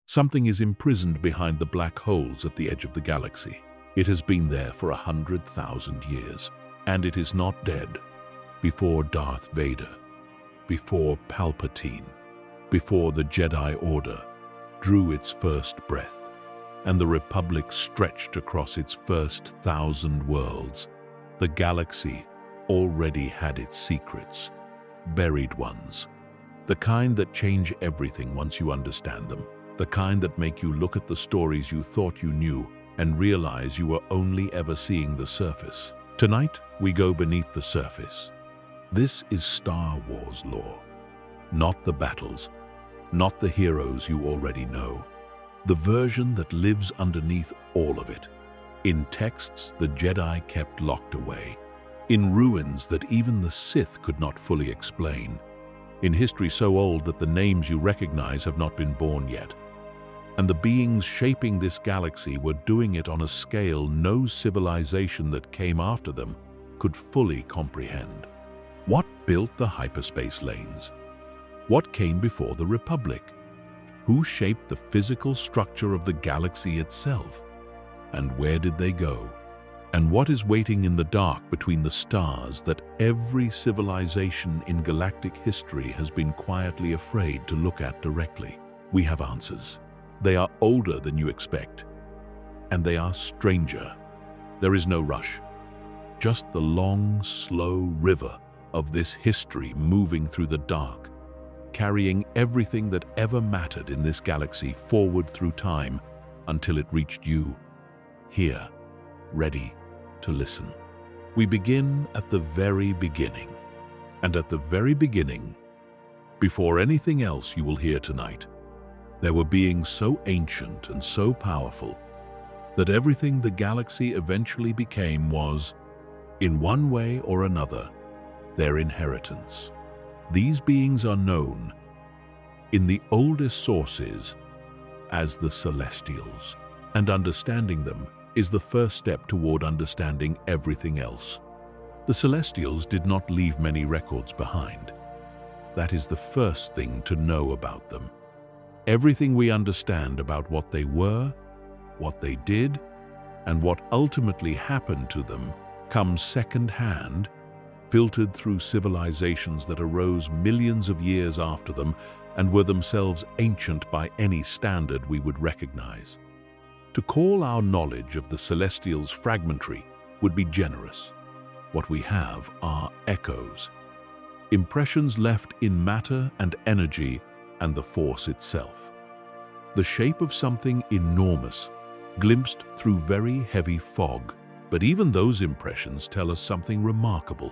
Something is imprisoned behind the black holes at the edge of the galaxy. It has been there for 100,000 years, and it is not dead. Before Darth Vader, before Palpatine, before the Jedi Order drew its first breath, and the Republic stretched across its first 1,000 worlds, the galaxy already had its secrets, buried ones, the kind that change everything once you understand them, the kind that make you look at the stories you thought you knew and realize you were only ever seeing the surface. Tonight, we go beneath the surface. This is Star Wars lore. Not the battles, not the heroes you already know. The version that lives underneath all of it. In texts the Jedi kept locked away. In ruins that even the Sith could not fully explain. In history so old that the names you recognize have not been born yet. And the beings shaping this galaxy were doing it on a scale no civilization that came after them could fully comprehend. What built the hyperspace lanes? What came before the Republic? Who shaped the physical structure of the galaxy itself? And where did they go? And what is waiting in the dark between the stars that every civilization in galactic history has been quietly afraid to look at directly? We have answers. They are older than you expect, and they are stranger. There is no rush, just the long, slow river of this history moving through the dark, carrying everything that ever mattered in this galaxy forward through time until it reached you, here, ready to listen. We begin at the very beginning, and at the very beginning, before anything else you will hear tonight, there were beings so ancient and so powerful that everything the galaxy eventually became was, in one way or another, their inheritance. These beings are known, in the oldest sources, as the Celestials, and understanding them is the first step toward understanding everything else. The Celestials did not leave many records behind. That is the first thing to know about them. Everything we understand about what they were, what they did, and what ultimately happened to them comes second-hand, filtered through civilizations that arose millions of years after them and were themselves ancient by any standard we would recognize. To call our knowledge of the Celestials fragmentary would be generous. What we have are echoes, impressions left in matter and energy and the Force itself. The shape of something enormous, glimpsed through very heavy fog. But even those impressions tell us something remarkable.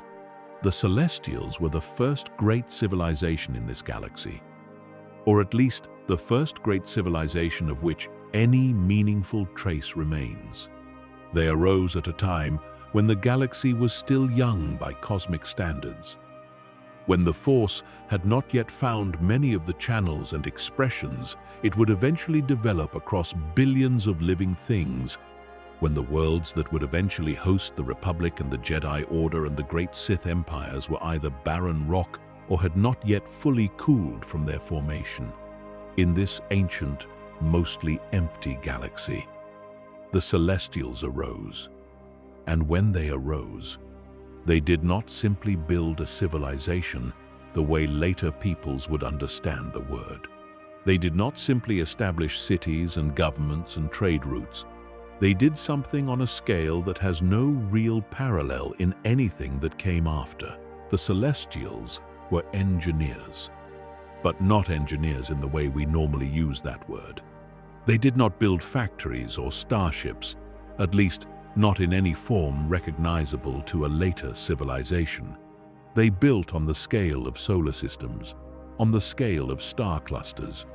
The Celestials were the first great civilization in this galaxy, or at least the first great civilization of which any meaningful trace remains. They arose at a time when the galaxy was still young by cosmic standards, when the Force had not yet found many of the channels and expressions it would eventually develop across billions of living things, when the worlds that would eventually host the Republic and the Jedi Order and the great Sith empires were either barren rock or had not yet fully cooled from their formation. In this ancient, mostly empty galaxy, the Celestials arose. And when they arose, they did not simply build a civilization the way later peoples would understand the word. They did not simply establish cities and governments and trade routes. They did something on a scale that has no real parallel in anything that came after. The Celestials were engineers, but not engineers in the way we normally use that word. They did not build factories or starships, at least not in any form recognizable to a later civilization. They built on the scale of solar systems, on the scale of star clusters.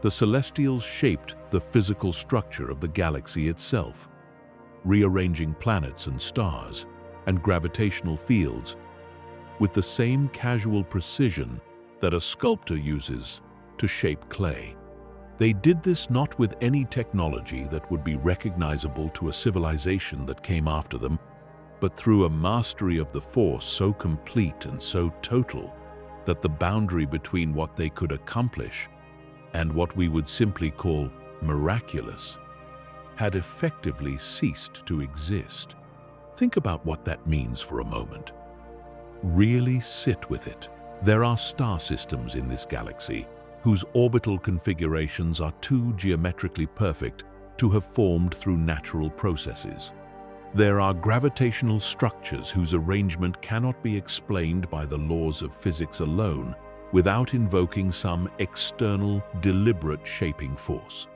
The Celestials shaped the physical structure of the galaxy itself, rearranging planets and stars and gravitational fields with the same casual precision that a sculptor uses to shape clay. They did this not with any technology that would be recognizable to a civilization that came after them, but through a mastery of the Force so complete and so total that the boundary between what they could accomplish and what we would simply call miraculous, had effectively ceased to exist. Think about what that means for a moment. Really sit with it. There are star systems in this galaxy whose orbital configurations are too geometrically perfect to have formed through natural processes. There are gravitational structures whose arrangement cannot be explained by the laws of physics alone without invoking some external, deliberate shaping force.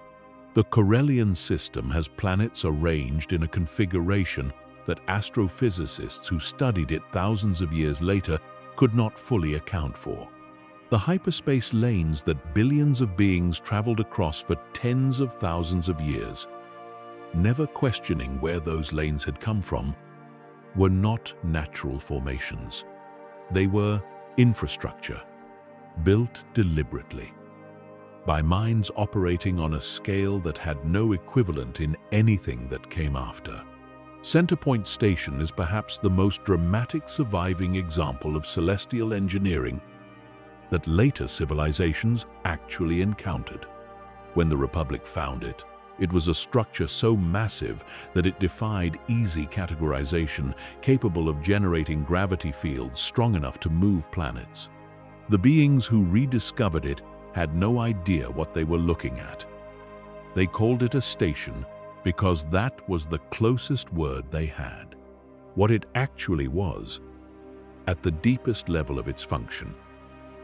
The Corellian system has planets arranged in a configuration that astrophysicists who studied it thousands of years later could not fully account for. The hyperspace lanes that billions of beings traveled across for tens of thousands of years, never questioning where those lanes had come from, were not natural formations. They were infrastructure, built deliberately, by minds operating on a scale that had no equivalent in anything that came after. Centerpoint Station is perhaps the most dramatic surviving example of celestial engineering that later civilizations actually encountered. When the Republic found it, it was a structure so massive that it defied easy categorization, capable of generating gravity fields strong enough to move planets. The beings who rediscovered it had no idea what they were looking at. They called it a station because that was the closest word they had. What it actually was, at the deepest level of its function,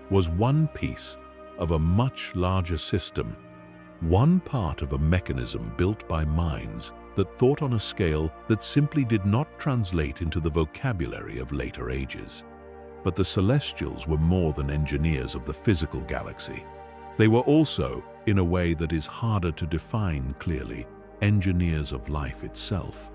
was one piece of a much larger system, one part of a mechanism built by minds that thought on a scale that simply did not translate into the vocabulary of later ages. But the Celestials were more than engineers of the physical galaxy. They were also, in a way that is harder to define clearly, engineers of life itself.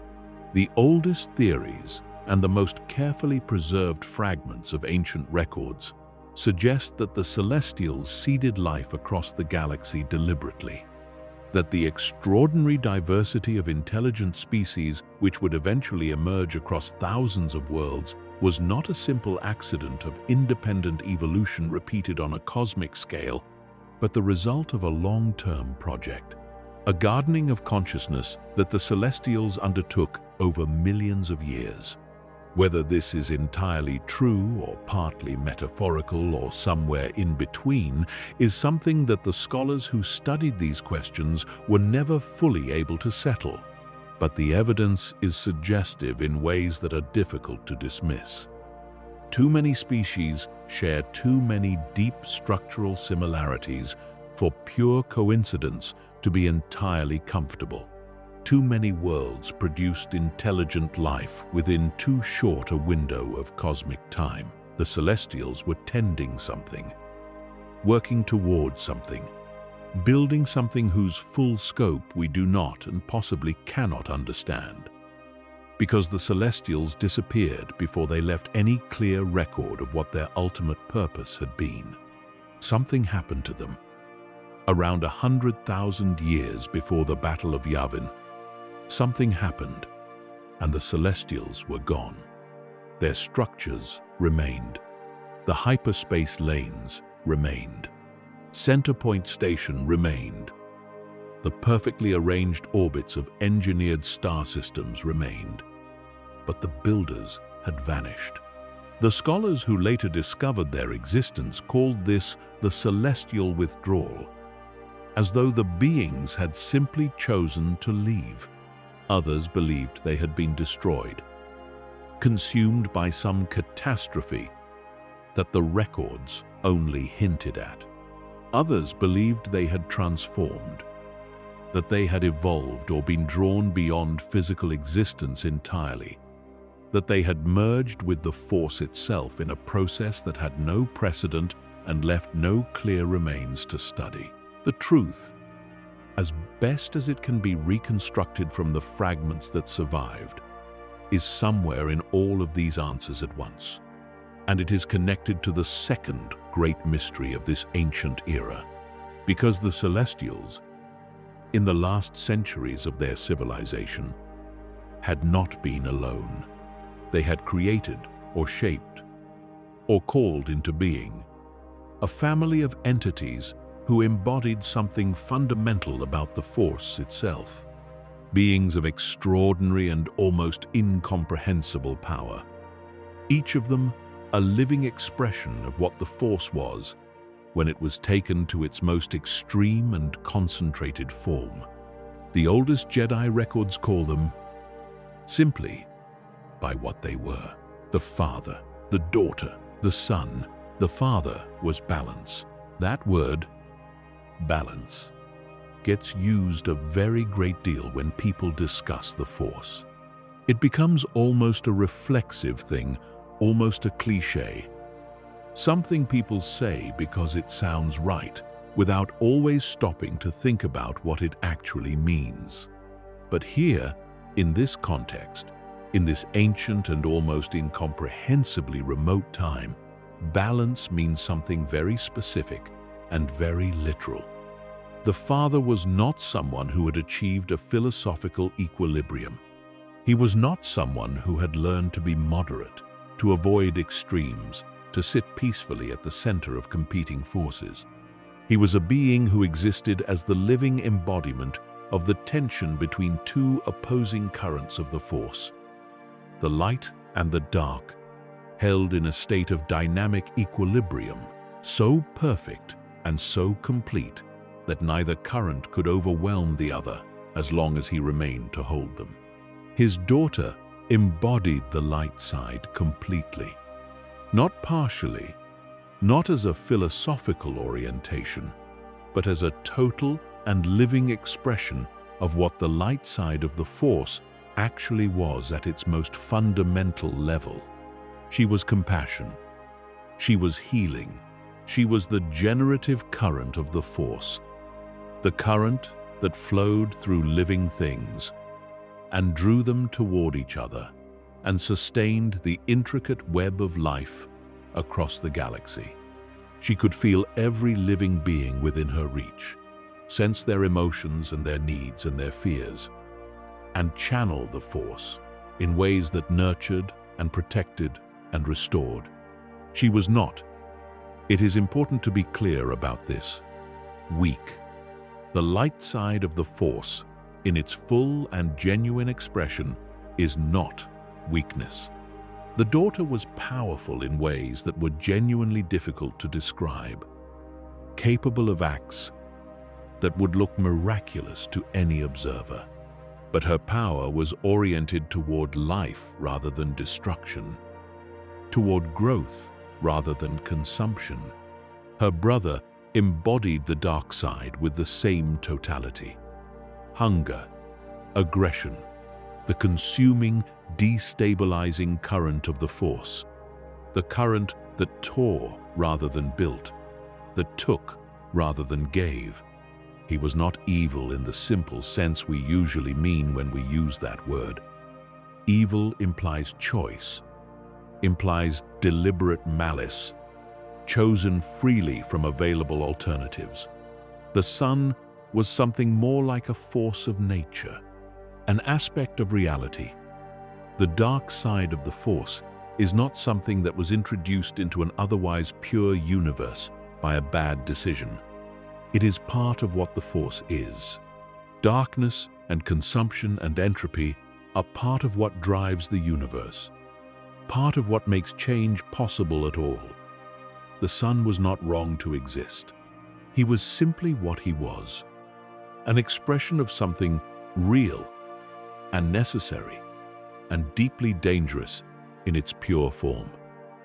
The oldest theories and the most carefully preserved fragments of ancient records suggest that the Celestials seeded life across the galaxy deliberately, that the extraordinary diversity of intelligent species which would eventually emerge across thousands of worlds was not a simple accident of independent evolution repeated on a cosmic scale, but the result of a long-term project, a gardening of consciousness that the Celestials undertook over millions of years. Whether this is entirely true or partly metaphorical or somewhere in between is something that the scholars who studied these questions were never fully able to settle. But the evidence is suggestive in ways that are difficult to dismiss. Too many species share too many deep structural similarities for pure coincidence to be entirely comfortable. Too many worlds produced intelligent life within too short a window of cosmic time. The Celestials were tending something, working towards something, building something whose full scope we do not and possibly cannot understand. Because the Celestials disappeared before they left any clear record of what their ultimate purpose had been. Something happened to them. Around 100,000 years before the Battle of Yavin, something happened, and the Celestials were gone. Their structures remained. The hyperspace lanes remained. Centerpoint Station remained. The perfectly arranged orbits of engineered star systems remained. But the builders had vanished. The scholars who later discovered their existence called this the celestial withdrawal, as though the beings had simply chosen to leave. Others believed they had been destroyed, consumed by some catastrophe that the records only hinted at. Others believed they had transformed, that they had evolved or been drawn beyond physical existence entirely, that they had merged with the Force itself in a process that had no precedent and left no clear remains to study. The truth, as best as it can be reconstructed from the fragments that survived, is somewhere in all of these answers at once. And it is connected to the second great mystery of this ancient era. Because the Celestials, in the last centuries of their civilization, had not been alone. They had created or shaped or called into being a family of entities who embodied something fundamental about the Force itself. Beings of extraordinary and almost incomprehensible power. Each of them a living expression of what the Force was when it was taken to its most extreme and concentrated form. The oldest Jedi records call them simply by what they were. The father, the daughter, the son. The father was balance. That word, balance, gets used a very great deal when people discuss the Force. It becomes almost a reflexive thing, almost a cliché. Something people say because it sounds right, without always stopping to think about what it actually means. But here, in this context, in this ancient and almost incomprehensibly remote time, balance means something very specific and very literal. The father was not someone who had achieved a philosophical equilibrium. He was not someone who had learned to be moderate, to avoid extremes, to sit peacefully at the center of competing forces. He was a being who existed as the living embodiment of the tension between two opposing currents of the Force. The light and the dark, held in a state of dynamic equilibrium, so perfect and so complete that neither current could overwhelm the other as long as he remained to hold them. His daughter embodied the light side completely. Not partially, not as a philosophical orientation, but as a total and living expression of what the light side of the Force actually was at its most fundamental level. She was compassion. She was healing. She was the generative current of the Force, the current that flowed through living things and drew them toward each other and sustained the intricate web of life across the galaxy. She could feel every living being within her reach, sense their emotions and their needs and their fears, and channel the Force in ways that nurtured and protected and restored. She was not, it is important to be clear about this, weak. The light side of the Force, in its full and genuine expression, is not weakness. The daughter was powerful in ways that were genuinely difficult to describe, capable of acts that would look miraculous to any observer. But her power was oriented toward life rather than destruction, toward growth rather than consumption. Her brother embodied the dark side with the same totality. Hunger, aggression, the consuming, destabilizing current of the Force, the current that tore rather than built, that took rather than gave. He was not evil in the simple sense we usually mean when we use that word. Evil implies choice, implies deliberate malice, chosen freely from available alternatives. The sun was something more like a force of nature, an aspect of reality. The dark side of the Force is not something that was introduced into an otherwise pure universe by a bad decision. It is part of what the Force is. Darkness and consumption and entropy are part of what drives the universe, part of what makes change possible at all. The sun was not wrong to exist. He was simply what he was, an expression of something real and necessary and deeply dangerous in its pure form.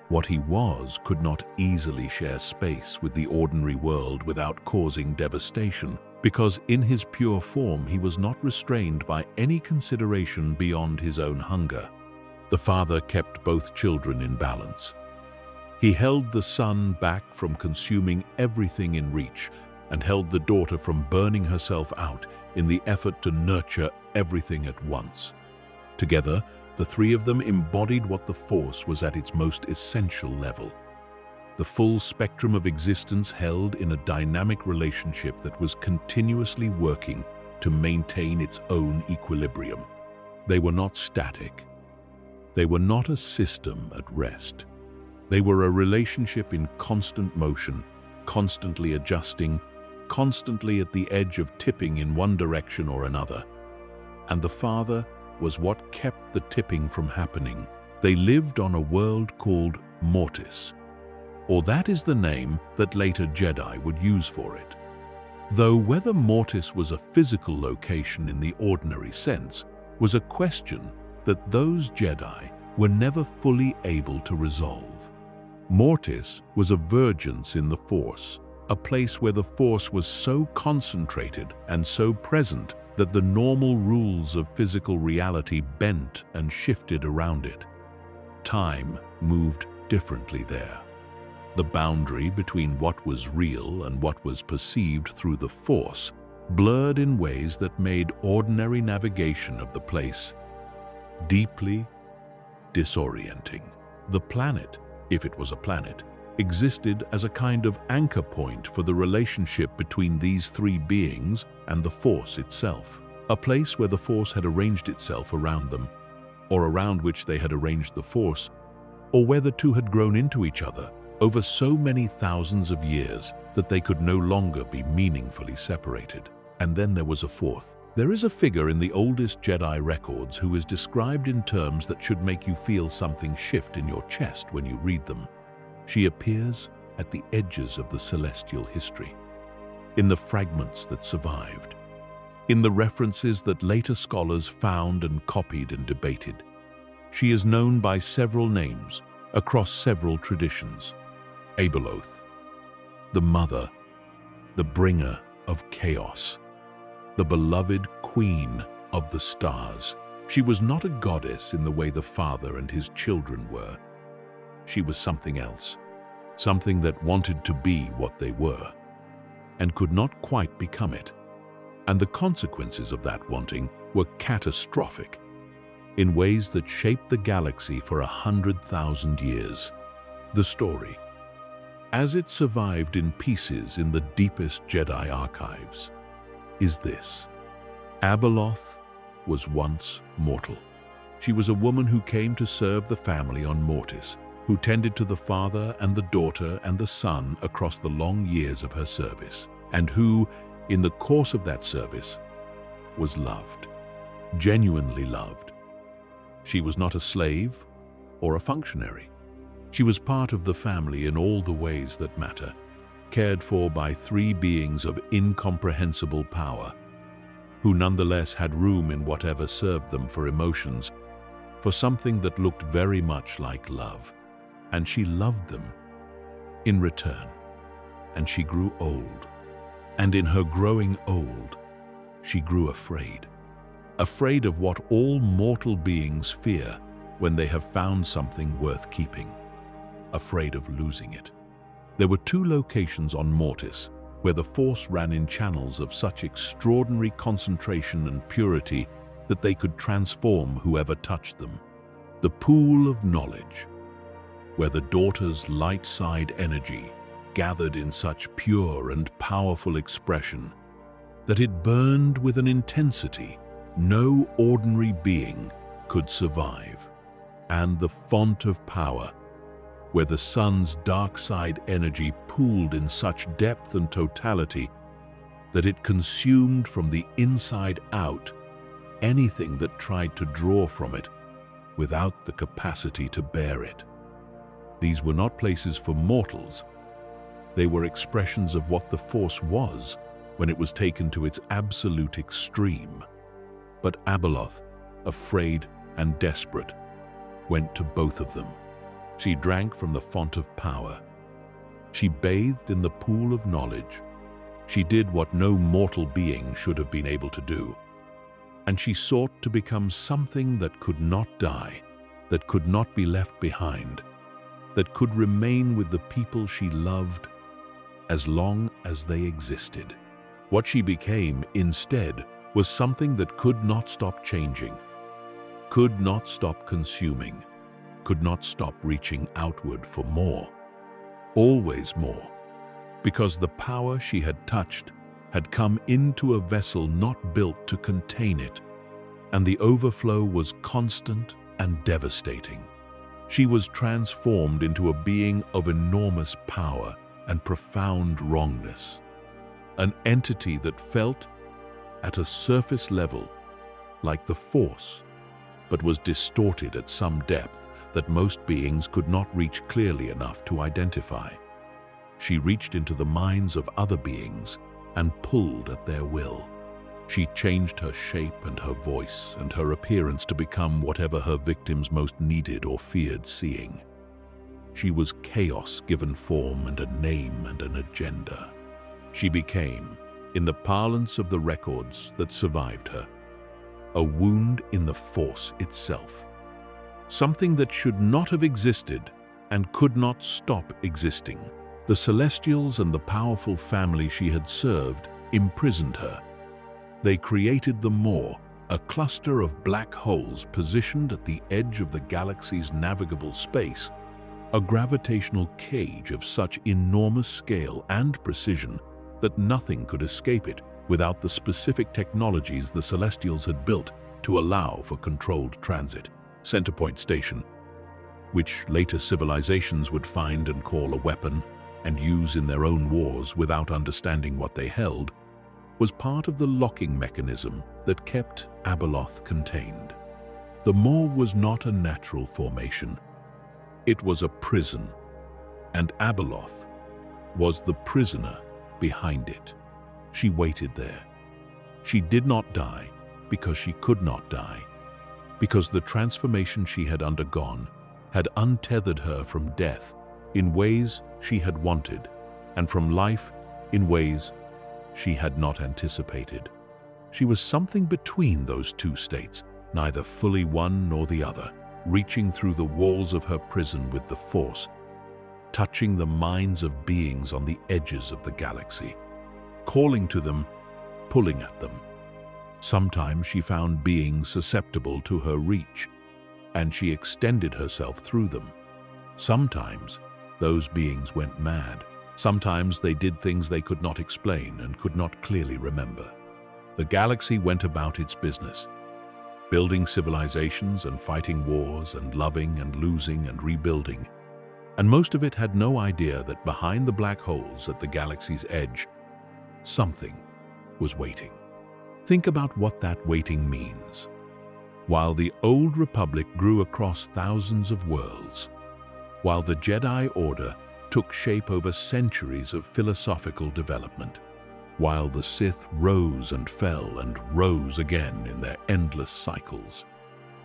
What he was could not easily share space with the ordinary world without causing devastation, because in his pure form he was not restrained by any consideration beyond his own hunger. The father kept both children in balance. He held the son back from consuming everything in reach and held the daughter from burning herself out in the effort to nurture everything at once. Together, the three of them embodied what the Force was at its most essential level. The full spectrum of existence held in a dynamic relationship that was continuously working to maintain its own equilibrium. They were not static. They were not a system at rest. They were a relationship in constant motion, constantly adjusting, constantly at the edge of tipping in one direction or another. And the father was what kept the tipping from happening. They lived on a world called Mortis, or that is the name that later Jedi would use for it. Though whether Mortis was a physical location in the ordinary sense was a question that those Jedi were never fully able to resolve. Mortis was a vergence in the Force, a place where the Force was so concentrated and so present that the normal rules of physical reality bent and shifted around it. Time moved differently there. The boundary between what was real and what was perceived through the Force blurred in ways that made ordinary navigation of the place deeply disorienting. The planet, if it was a planet, existed as a kind of anchor point for the relationship between these three beings and the Force itself, a place where the Force had arranged itself around them, or around which they had arranged the Force, or where the two had grown into each other over so many thousands of years that they could no longer be meaningfully separated. And then there was a fourth. There is a figure in the oldest Jedi records who is described in terms that should make you feel something shift in your chest when you read them. She appears at the edges of the celestial history, in the fragments that survived, in the references that later scholars found and copied and debated. She is known by several names across several traditions. Abeloth, the mother, the bringer of chaos, the beloved queen of the stars. She was not a goddess in the way the father and his children were. She was something else, something that wanted to be what they were, and could not quite become it. And the consequences of that wanting were catastrophic, in ways that shaped the galaxy for 100,000 years. The story, as it survived in pieces in the deepest Jedi archives, is this. Abeloth was once mortal. She was a woman who came to serve the family on Mortis, who tended to the father and the daughter and the son across the long years of her service, and who, in the course of that service, was loved, genuinely loved. She was not a slave or a functionary. She was part of the family in all the ways that matter, cared for by three beings of incomprehensible power, who nonetheless had room in whatever served them for emotions, for something that looked very much like love. And she loved them in return. And she grew old. And in her growing old, she grew afraid. Afraid of what all mortal beings fear when they have found something worth keeping. Afraid of losing it. There were two locations on Mortis where the Force ran in channels of such extraordinary concentration and purity that they could transform whoever touched them. The Pool of Knowledge, where the daughter's light side energy gathered in such pure and powerful expression that it burned with an intensity no ordinary being could survive, and the Font of Power, where the sun's dark side energy pooled in such depth and totality that it consumed from the inside out anything that tried to draw from it without the capacity to bear it. These were not places for mortals. They were expressions of what the Force was when it was taken to its absolute extreme. But Abeloth, afraid and desperate, went to both of them. She drank from the Font of Power. She bathed in the Pool of Knowledge. She did what no mortal being should have been able to do. And she sought to become something that could not die, that could not be left behind, that could remain with the people she loved as long as they existed. What she became, instead, was something that could not stop changing, could not stop consuming, could not stop reaching outward for more, always more, because the power she had touched had come into a vessel not built to contain it, and the overflow was constant and devastating. She was transformed into a being of enormous power and profound wrongness, an entity that felt, at a surface level, like the Force, but was distorted at some depth that most beings could not reach clearly enough to identify. She reached into the minds of other beings and pulled at their will. She changed her shape and her voice and her appearance to become whatever her victims most needed or feared seeing. She was chaos given form and a name and an agenda. She became, in the parlance of the records that survived her, a wound in the Force itself. Something that should not have existed and could not stop existing. The Celestials and the powerful family she had served imprisoned her. They created the Maw, a cluster of black holes positioned at the edge of the galaxy's navigable space, a gravitational cage of such enormous scale and precision that nothing could escape it without the specific technologies the Celestials had built to allow for controlled transit. Centerpoint Station, which later civilizations would find and call a weapon and use in their own wars without understanding what they held, was part of the locking mechanism that kept Abeloth contained. The Maw was not a natural formation. It was a prison, and Abeloth was the prisoner behind it. She waited there. She did not die because she could not die, because the transformation she had undergone had untethered her from death in ways she had wanted, and from life in ways she had not anticipated. She was something between those two states, neither fully one nor the other, reaching through the walls of her prison with the Force, touching the minds of beings on the edges of the galaxy, calling to them, pulling at them. Sometimes she found beings susceptible to her reach, and she extended herself through them. Sometimes those beings went mad. Sometimes they did things they could not explain and could not clearly remember. The galaxy went about its business, building civilizations and fighting wars and loving and losing and rebuilding. And most of it had no idea that behind the black holes at the galaxy's edge, something was waiting. Think about what that waiting means. While the Old Republic grew across thousands of worlds, while the Jedi Order took shape over centuries of philosophical development, while the Sith rose and fell and rose again in their endless cycles,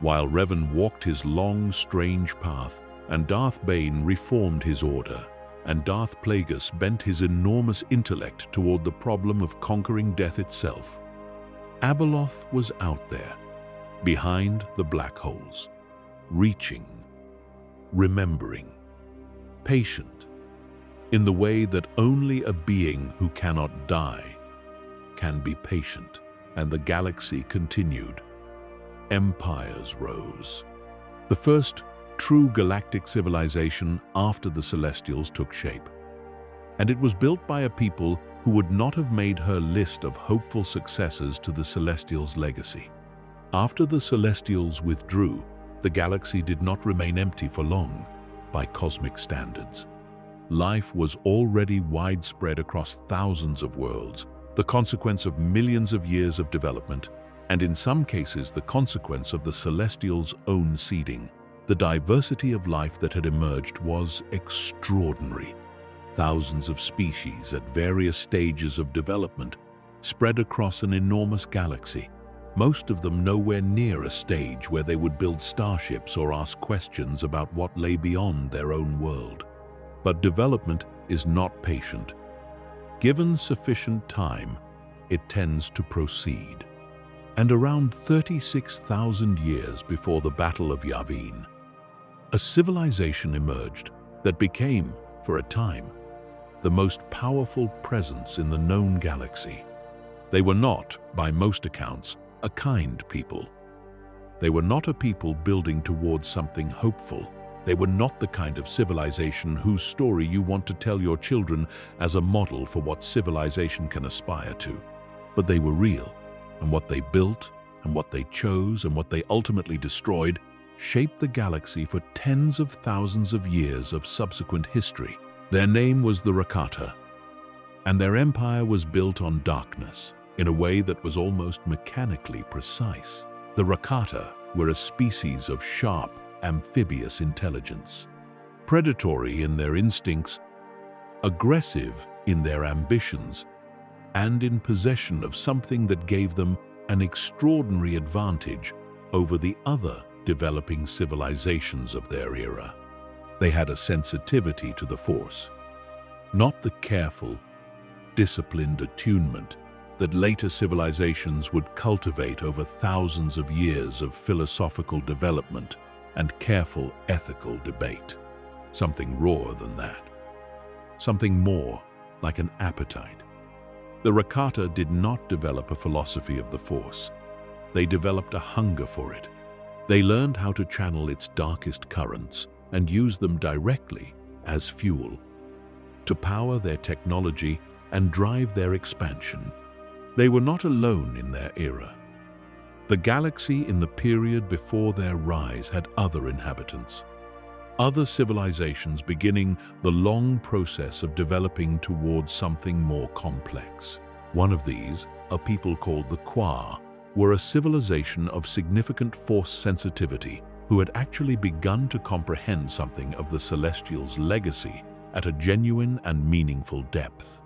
while Revan walked his long, strange path, and Darth Bane reformed his order, and Darth Plagueis bent his enormous intellect toward the problem of conquering death itself, Abeloth was out there, behind the black holes, reaching, remembering, patient, in the way that only a being who cannot die can be patient. And the galaxy continued. Empires rose. The first true galactic civilization after the Celestials took shape. And it was built by a people who would not have made her list of hopeful successors to the Celestials' legacy. After the Celestials withdrew, the galaxy did not remain empty for long, by cosmic standards. Life was already widespread across thousands of worlds, the consequence of millions of years of development, and in some cases the consequence of the Celestials' own seeding. The diversity of life that had emerged was extraordinary. Thousands of species at various stages of development spread across an enormous galaxy, most of them nowhere near a stage where they would build starships or ask questions about what lay beyond their own world. But development is not patient. Given sufficient time, it tends to proceed. And around 36,000 years before the Battle of Yavin, a civilization emerged that became, for a time, the most powerful presence in the known galaxy. They were not, by most accounts, a kind people. They were not a people building towards something hopeful. They were not the kind of civilization whose story you want to tell your children as a model for what civilization can aspire to. But they were real, and what they built, and what they chose, and what they ultimately destroyed shaped the galaxy for tens of thousands of years of subsequent history. Their name was the Rakata, And their empire was built on darkness in a way that was almost mechanically precise. The Rakata were a species of sharp, amphibious intelligence, predatory in their instincts, aggressive in their ambitions, and in possession of something that gave them an extraordinary advantage over the other developing civilizations of their era. They had a sensitivity to the Force, not the careful, disciplined attunement that later civilizations would cultivate over thousands of years of philosophical development and careful ethical debate. Something rawer than that. Something more like an appetite. The Rakata did not develop a philosophy of the Force. They developed a hunger for it. They learned how to channel its darkest currents and use them directly as fuel to power their technology and drive their expansion. They were not alone in their era. The galaxy in the period before their rise had other inhabitants, other civilizations beginning the long process of developing towards something more complex. One of these, a people called the Kwa, were a civilization of significant Force sensitivity who had actually begun to comprehend something of the Celestials' legacy at a genuine and meaningful depth.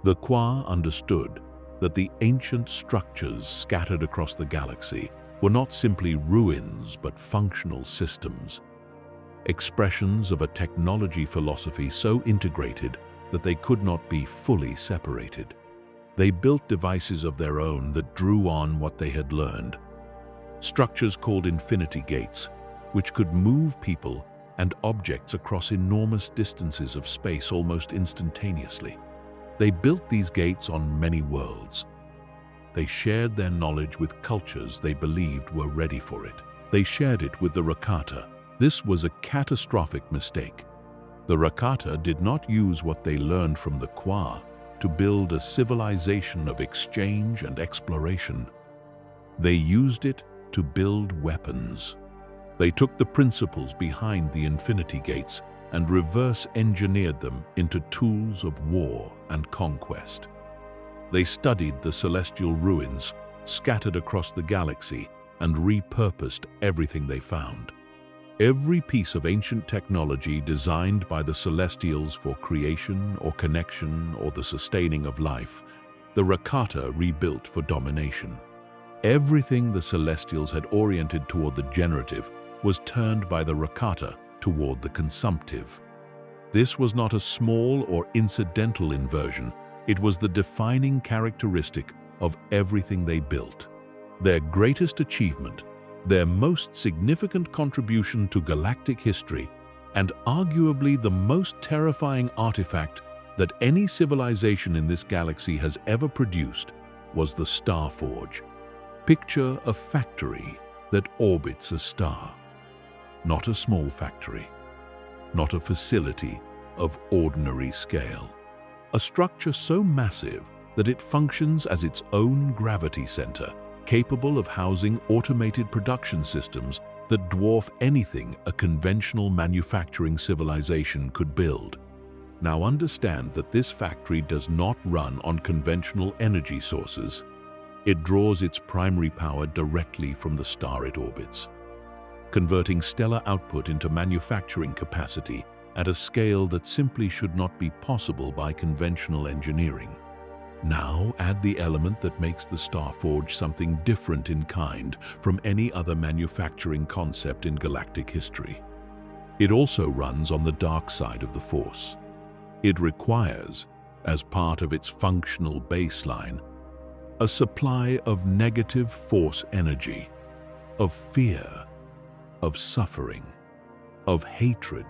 The Kwa understood that the ancient structures scattered across the galaxy were not simply ruins but functional systems, expressions of a technology philosophy so integrated that they could not be fully separated. They built devices of their own that drew on what they had learned, structures called infinity gates, which could move people and objects across enormous distances of space almost instantaneously. They built these gates on many worlds. They shared their knowledge with cultures they believed were ready for it. They shared it with the Rakata. This was a catastrophic mistake. The Rakata did not use what they learned from the Kwa to build a civilization of exchange and exploration. They used it to build weapons. They took the principles behind the infinity gates and reverse-engineered them into tools of war and conquest. They studied the celestial ruins scattered across the galaxy and repurposed everything they found. Every piece of ancient technology designed by the Celestials for creation or connection or the sustaining of life, the Rakata rebuilt for domination. Everything the Celestials had oriented toward the generative was turned by the Rakata toward the consumptive. This was not a small or incidental inversion. It was the defining characteristic of everything they built. Their greatest achievement, their most significant contribution to galactic history, and arguably the most terrifying artifact that any civilization in this galaxy has ever produced, was the Starforge. Picture a factory that orbits a star. Not a small factory, not a facility of ordinary scale. A structure so massive that it functions as its own gravity center, capable of housing automated production systems that dwarf anything a conventional manufacturing civilization could build. Now understand that this factory does not run on conventional energy sources. It draws its primary power directly from the star it orbits, converting stellar output into manufacturing capacity at a scale that simply should not be possible by conventional engineering. Now add the element that makes the Starforge something different in kind from any other manufacturing concept in galactic history. It also runs on the dark side of the Force. It requires, as part of its functional baseline, a supply of negative Force energy, of fear, of suffering, of hatred.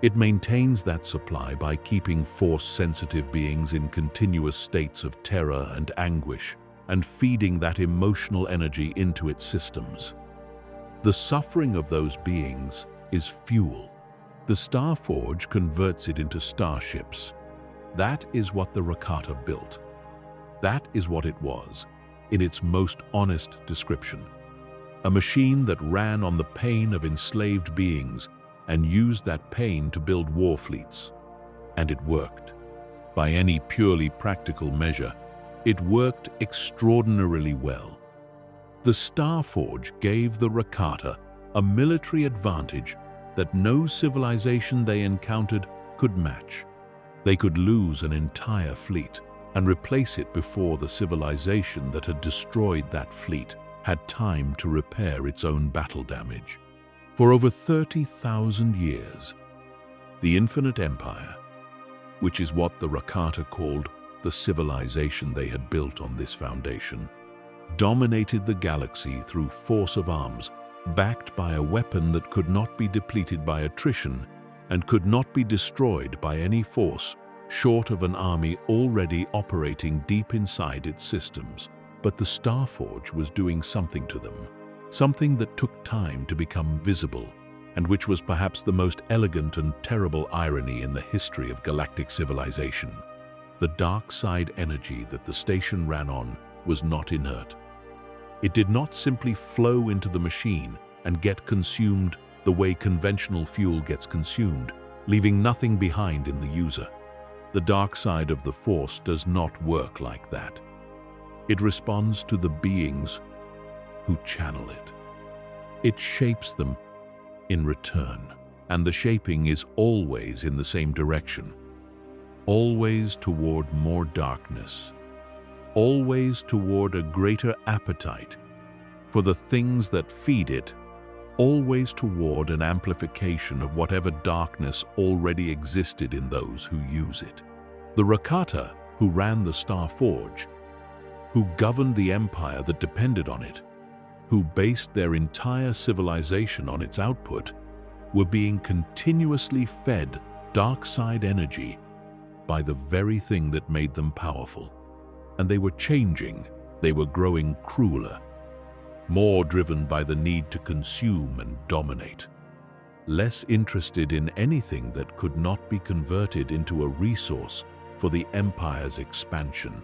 It maintains that supply by keeping Force-sensitive beings in continuous states of terror and anguish and feeding that emotional energy into its systems. The suffering of those beings is fuel. The Starforge converts it into starships. That is what the Rakata built. That is what it was, in its most honest description. A machine that ran on the pain of enslaved beings and used that pain to build war fleets. And it worked. By any purely practical measure, it worked extraordinarily well. The Starforge gave the Rakata a military advantage that no civilization they encountered could match. They could lose an entire fleet and replace it before the civilization that had destroyed that fleet had time to repair its own battle damage. For over 30,000 years, the Infinite Empire, which is what the Rakata called the civilization they had built on this foundation, dominated the galaxy through force of arms, backed by a weapon that could not be depleted by attrition and could not be destroyed by any force short of an army already operating deep inside its systems. But the Starforge was doing something to them, something that took time to become visible, and which was perhaps the most elegant and terrible irony in the history of galactic civilization. The dark side energy that the station ran on was not inert. It did not simply flow into the machine and get consumed the way conventional fuel gets consumed, leaving nothing behind in the user. The dark side of the Force does not work like that. It responds to the beings who channel it. It shapes them in return, and the shaping is always in the same direction, always toward more darkness, always toward a greater appetite for the things that feed it, always toward an amplification of whatever darkness already existed in those who use it. The Rakata, who ran the Starforge, who governed the empire that depended on it, who based their entire civilization on its output, were being continuously fed dark side energy by the very thing that made them powerful. And they were changing, they were growing crueler, more driven by the need to consume and dominate, less interested in anything that could not be converted into a resource for the empire's expansion,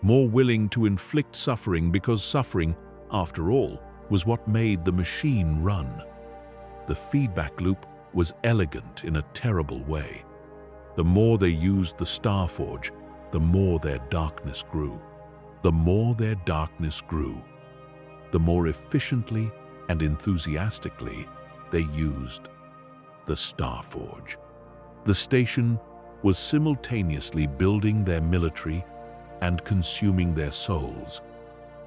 more willing to inflict suffering because suffering, after all, was what made the machine run. The feedback loop was elegant in a terrible way. The more they used the Starforge, the more their darkness grew. The more their darkness grew, the more efficiently and enthusiastically they used the Starforge. The station was simultaneously building their military and consuming their souls,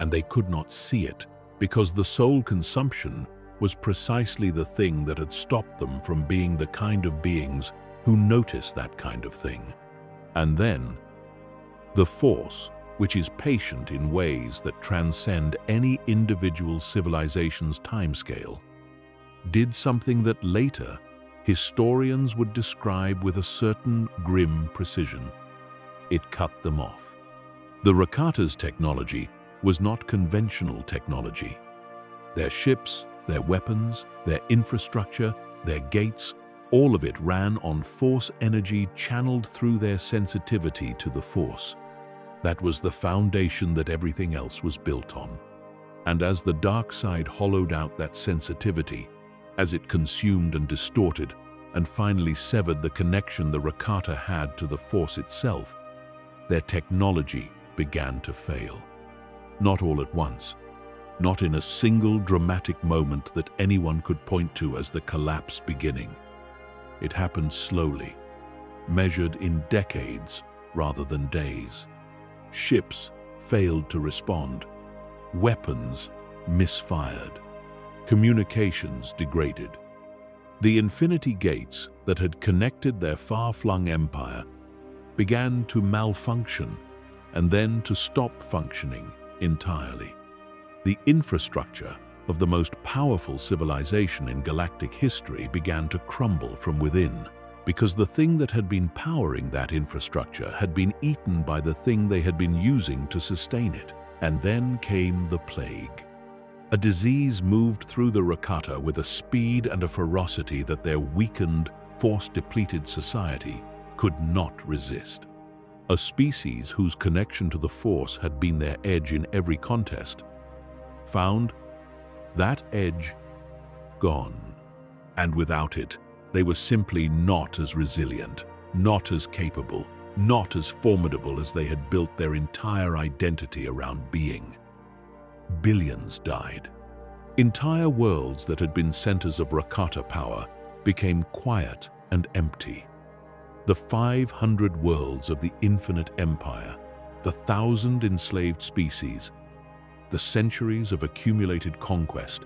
and they could not see it because the soul consumption was precisely the thing that had stopped them from being the kind of beings who notice that kind of thing. And then, the Force, which is patient in ways that transcend any individual civilization's timescale, did something that later historians would describe with a certain grim precision. It cut them off. The Rakata's technology was not conventional technology. Their ships, their weapons, their infrastructure, their gates, all of it ran on Force energy channeled through their sensitivity to the Force. That was the foundation that everything else was built on. And as the dark side hollowed out that sensitivity, as it consumed and distorted, and finally severed the connection the Rakata had to the Force itself, their technology began to fail. Not all at once, not in a single dramatic moment that anyone could point to as the collapse beginning. It happened slowly, measured in decades rather than days. Ships failed to respond, weapons misfired, communications degraded. The infinity gates that had connected their far-flung empire began to malfunction and then to stop functioning entirely. The infrastructure of the most powerful civilization in galactic history began to crumble from within, because the thing that had been powering that infrastructure had been eaten by the thing they had been using to sustain it. And then came the plague. A disease moved through the Rakata with a speed and a ferocity that their weakened, force-depleted society could not resist. A species whose connection to the Force had been their edge in every contest found that edge gone, and without it, they were simply not as resilient, not as capable, not as formidable as they had built their entire identity around being. Billions died. Entire worlds that had been centers of Rakata power became quiet and empty. The 500 worlds of the infinite empire, the 1,000 enslaved species, the centuries of accumulated conquest,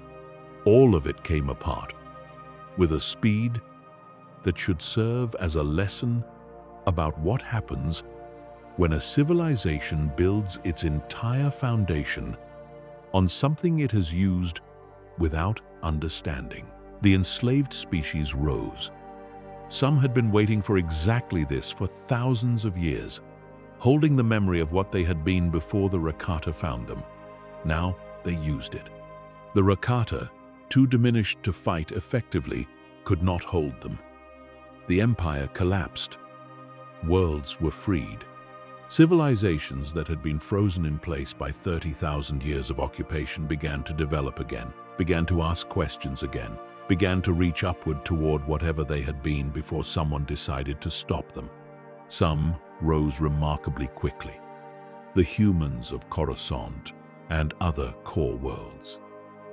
all of it came apart with a speed that should serve as a lesson about what happens when a civilization builds its entire foundation on something it has used without understanding. The enslaved species rose. Some had been waiting for exactly this for thousands of years, holding the memory of what they had been before the Rakata found them. Now they used it. The Rakata, too diminished to fight effectively, could not hold them. The empire collapsed. Worlds were freed. Civilizations that had been frozen in place by 30,000 years of occupation began to develop again, began to ask questions again, began to reach upward toward whatever they had been before someone decided to stop them. Some rose remarkably quickly. The humans of Coruscant and other core worlds.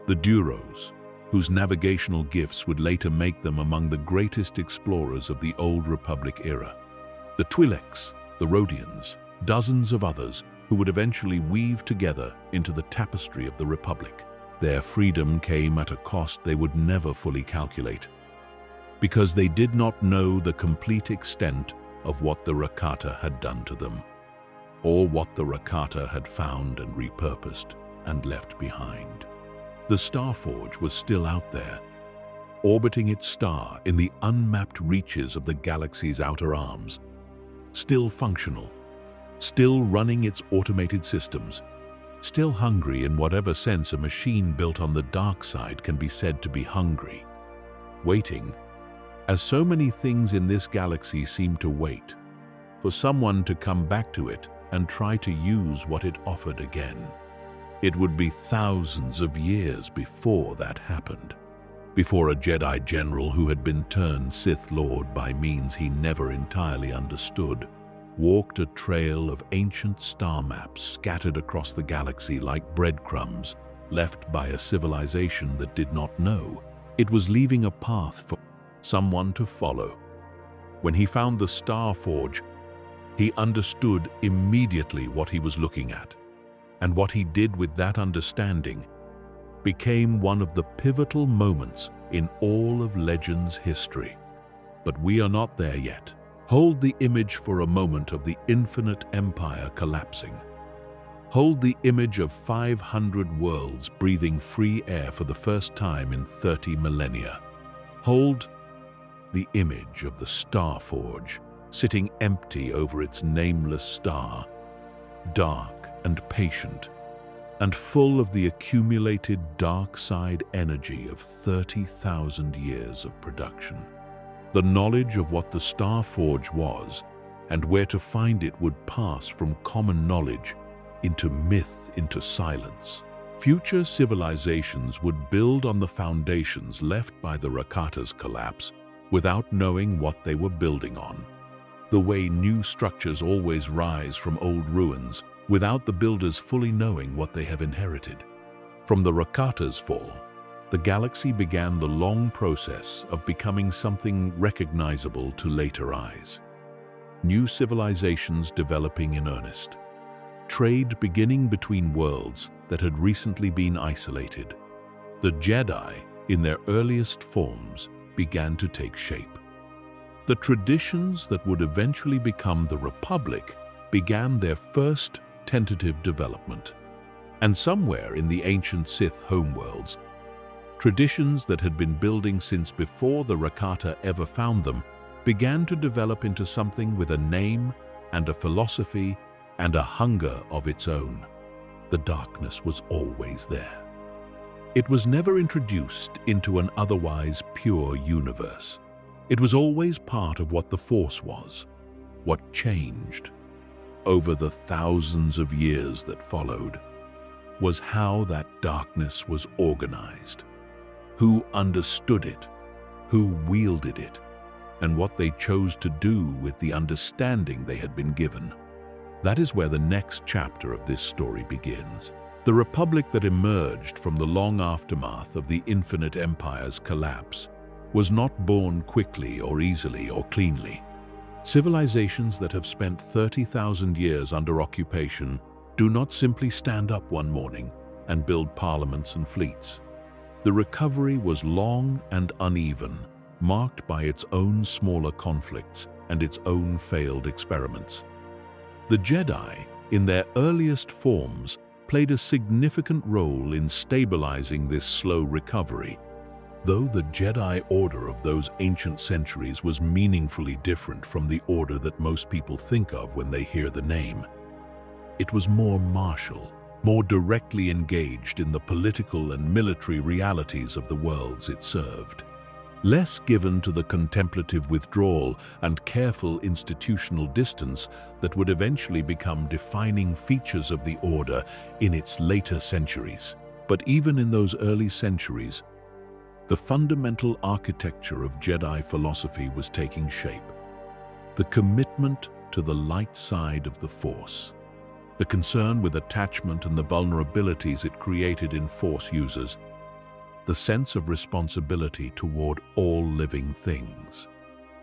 The Duros, whose navigational gifts would later make them among the greatest explorers of the Old Republic era. The Twi'leks, the Rhodians, dozens of others who would eventually weave together into the tapestry of the Republic. Their freedom came at a cost they would never fully calculate, because they did not know the complete extent of what the Rakata had done to them, or what the Rakata had found and repurposed and left behind. The Starforge was still out there, orbiting its star in the unmapped reaches of the galaxy's outer arms, still functional, still running its automated systems, still hungry in whatever sense a machine built on the dark side can be said to be hungry. Waiting, as so many things in this galaxy seem to wait, for someone to come back to it and try to use what it offered again. It would be thousands of years before that happened, before a Jedi general who had been turned Sith Lord by means he never entirely understood walked a trail of ancient star maps scattered across the galaxy like breadcrumbs left by a civilization that did not know it was leaving a path for someone to follow. When he found the Starforge, he understood immediately what he was looking at, and what he did with that understanding became one of the pivotal moments in all of Legends history. But we are not there yet. Hold the image for a moment of the infinite empire collapsing. Hold the image of 500 worlds breathing free air for the first time in 30 millennia. Hold the image of the Starforge sitting empty over its nameless star, dark and patient, and full of the accumulated dark side energy of 30,000 years of production. The knowledge of what the Starforge was and where to find it would pass from common knowledge into myth, into silence. Future civilizations would build on the foundations left by the Rakata's collapse without knowing what they were building on. The way new structures always rise from old ruins without the builders fully knowing what they have inherited. From the Rakata's fall, the galaxy began the long process of becoming something recognizable to later eyes. New civilizations developing in earnest. Trade beginning between worlds that had recently been isolated. The Jedi, in their earliest forms, began to take shape. The traditions that would eventually become the Republic began their first tentative development. And somewhere in the ancient Sith homeworlds, traditions that had been building since before the Rakata ever found them began to develop into something with a name and a philosophy and a hunger of its own. The darkness was always there. It was never introduced into an otherwise pure universe. It was always part of what the Force was, what changed over the thousands of years that followed, was how that darkness was organized, who understood it, who wielded it, and what they chose to do with the understanding they had been given. That is where the next chapter of this story begins. The republic that emerged from the long aftermath of the Infinite Empire's collapse was not born quickly or easily or cleanly. Civilizations that have spent 30,000 years under occupation do not simply stand up one morning and build parliaments and fleets. The recovery was long and uneven, marked by its own smaller conflicts and its own failed experiments. The Jedi, in their earliest forms, played a significant role in stabilizing this slow recovery, though the Jedi Order of those ancient centuries was meaningfully different from the order that most people think of when they hear the name. It was more martial, more directly engaged in the political and military realities of the worlds it served. Less given to the contemplative withdrawal and careful institutional distance that would eventually become defining features of the Order in its later centuries. But even in those early centuries, the fundamental architecture of Jedi philosophy was taking shape. The commitment to the light side of the Force, the concern with attachment and the vulnerabilities it created in Force users, the sense of responsibility toward all living things.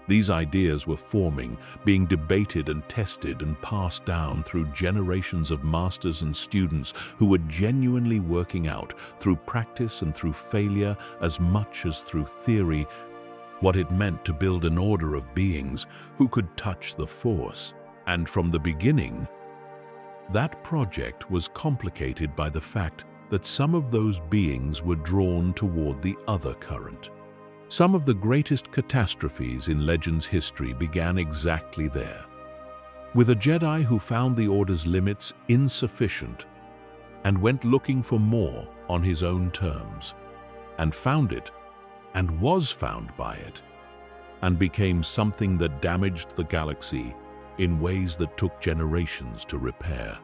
These ideas were forming, being debated and tested and passed down through generations of masters and students who were genuinely working out, through practice and through failure as much as through theory, what it meant to build an order of beings who could touch the Force. And from the beginning, that project was complicated by the fact that some of those beings were drawn toward the other current. Some of the greatest catastrophes in Legend's history began exactly there, with a Jedi who found the Order's limits insufficient and went looking for more on his own terms, and found it, and was found by it, and became something that damaged the galaxy in ways that took generations to repair.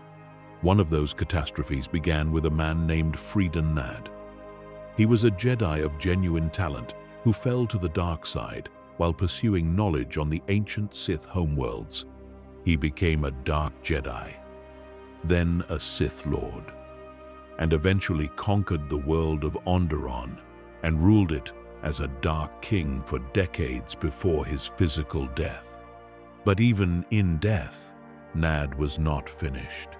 One of those catastrophes began with a man named Freedon Nadd. He was a Jedi of genuine talent who fell to the dark side while pursuing knowledge on the ancient Sith homeworlds. He became a Dark Jedi, then a Sith Lord, and eventually conquered the world of Onderon and ruled it as a Dark King for decades before his physical death. But even in death, Nadd was not finished.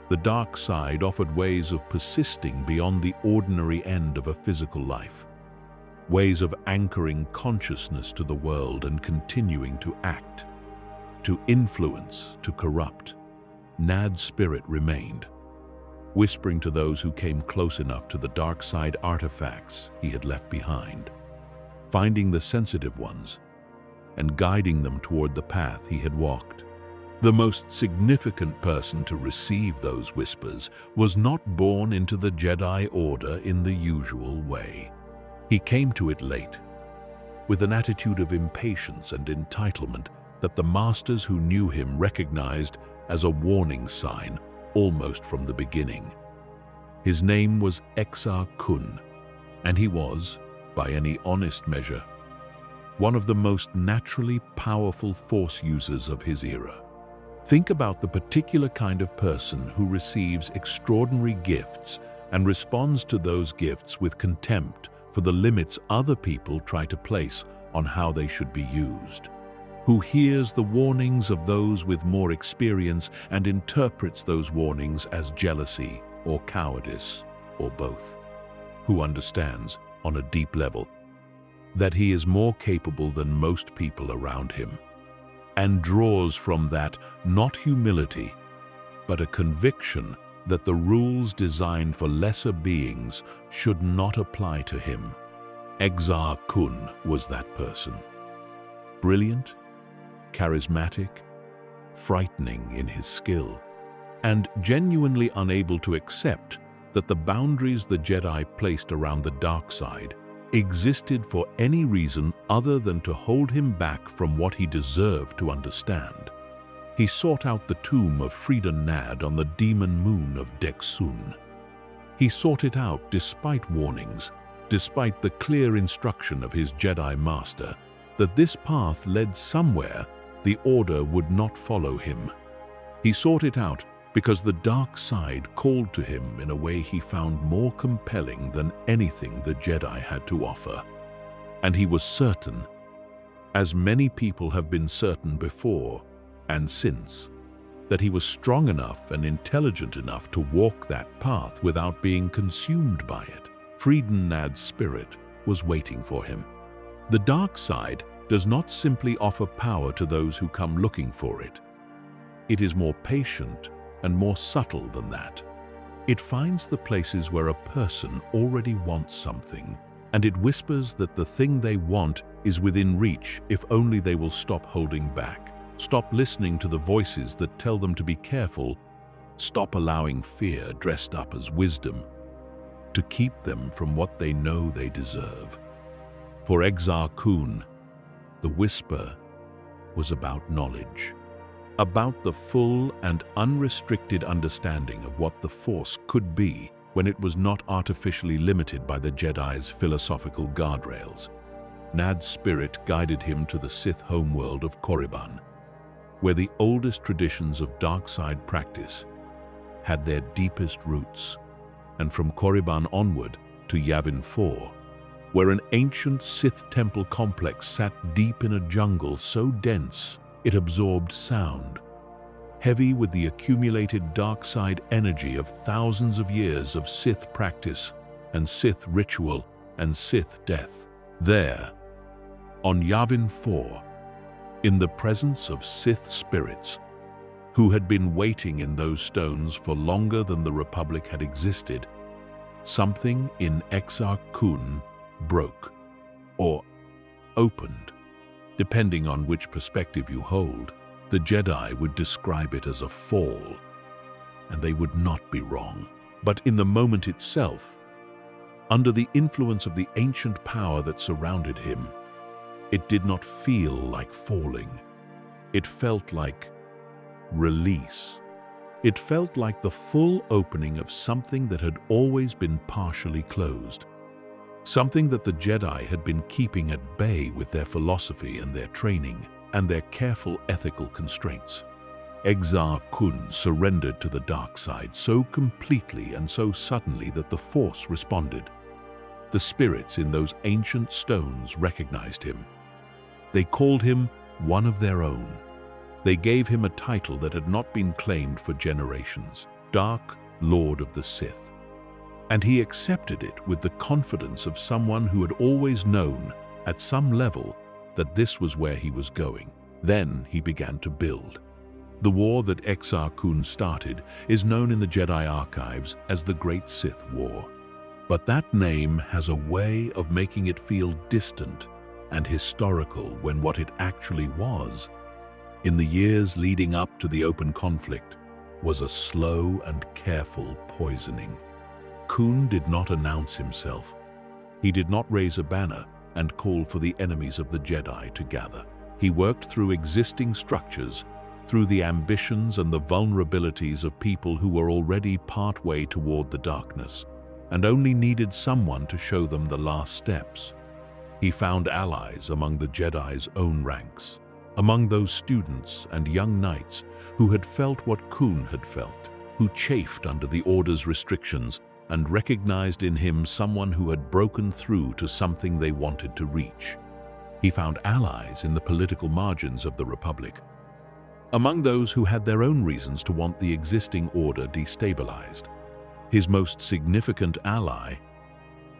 The dark side offered ways of persisting beyond the ordinary end of a physical life, ways of anchoring consciousness to the world and continuing to act, to influence, to corrupt. Nadd's spirit remained, whispering to those who came close enough to the dark side artifacts he had left behind, finding the sensitive ones and guiding them toward the path he had walked. The most significant person to receive those whispers was not born into the Jedi Order in the usual way. He came to it late, with an attitude of impatience and entitlement that the masters who knew him recognized as a warning sign almost from the beginning. His name was Exar Kun, and he was, by any honest measure, one of the most naturally powerful Force users of his era. Think about the particular kind of person who receives extraordinary gifts and responds to those gifts with contempt for the limits other people try to place on how they should be used, who hears the warnings of those with more experience and interprets those warnings as jealousy or cowardice or both, who understands, on a deep level, that he is more capable than most people around him, and draws from that not humility, but a conviction that the rules designed for lesser beings should not apply to him. Exar Kun was that person. Brilliant, charismatic, frightening in his skill, and genuinely unable to accept that the boundaries the Jedi placed around the dark side existed for any reason other than to hold him back from what he deserved to understand. He sought out the tomb of Freedon Nadd on the demon moon of Dexun. He sought it out despite warnings, despite the clear instruction of his Jedi master, that this path led somewhere the Order would not follow him. He sought it out because the dark side called to him in a way he found more compelling than anything the Jedi had to offer. And he was certain, as many people have been certain before and since, that he was strong enough and intelligent enough to walk that path without being consumed by it. Freeden Nad's spirit was waiting for him. The dark side does not simply offer power to those who come looking for it. It is more patient and more subtle than that. It finds the places where a person already wants something, and it whispers that the thing they want is within reach if only they will stop holding back, stop listening to the voices that tell them to be careful, stop allowing fear dressed up as wisdom to keep them from what they know they deserve. For Exar Kun, the whisper was about knowledge, about the full and unrestricted understanding of what the Force could be when it was not artificially limited by the Jedi's philosophical guardrails. Nad's spirit guided him to the Sith homeworld of Korriban, where the oldest traditions of dark side practice had their deepest roots, and from Korriban onward to Yavin 4, where an ancient Sith temple complex sat deep in a jungle so dense it absorbed sound, heavy with the accumulated dark side energy of thousands of years of Sith practice and Sith ritual and Sith death. There, on Yavin 4, in the presence of Sith spirits, who had been waiting in those stones for longer than the Republic had existed, something in Exar Kun broke, or opened. Depending on which perspective you hold, the Jedi would describe it as a fall, and they would not be wrong. But in the moment itself, under the influence of the ancient power that surrounded him, it did not feel like falling. It felt like release. It felt like the full opening of something that had always been partially closed. Something that the Jedi had been keeping at bay with their philosophy and their training and their careful ethical constraints. Exar Kun surrendered to the dark side so completely and so suddenly that the Force responded. The spirits in those ancient stones recognized him. They called him one of their own. They gave him a title that had not been claimed for generations, Dark Lord of the Sith. And he accepted it with the confidence of someone who had always known, at some level, that this was where he was going. Then he began to build. The war that Exar Kun started is known in the Jedi archives as the Great Sith War. But that name has a way of making it feel distant and historical when what it actually was, in the years leading up to the open conflict, was a slow and careful poisoning. Kun did not announce himself. He did not raise a banner and call for the enemies of the Jedi to gather. He worked through existing structures, through the ambitions and the vulnerabilities of people who were already partway toward the darkness, and only needed someone to show them the last steps. He found allies among the Jedi's own ranks, among those students and young knights who had felt what Kun had felt, who chafed under the Order's restrictions and recognized in him someone who had broken through to something they wanted to reach. He found allies in the political margins of the Republic, among those who had their own reasons to want the existing order destabilized. His most significant ally,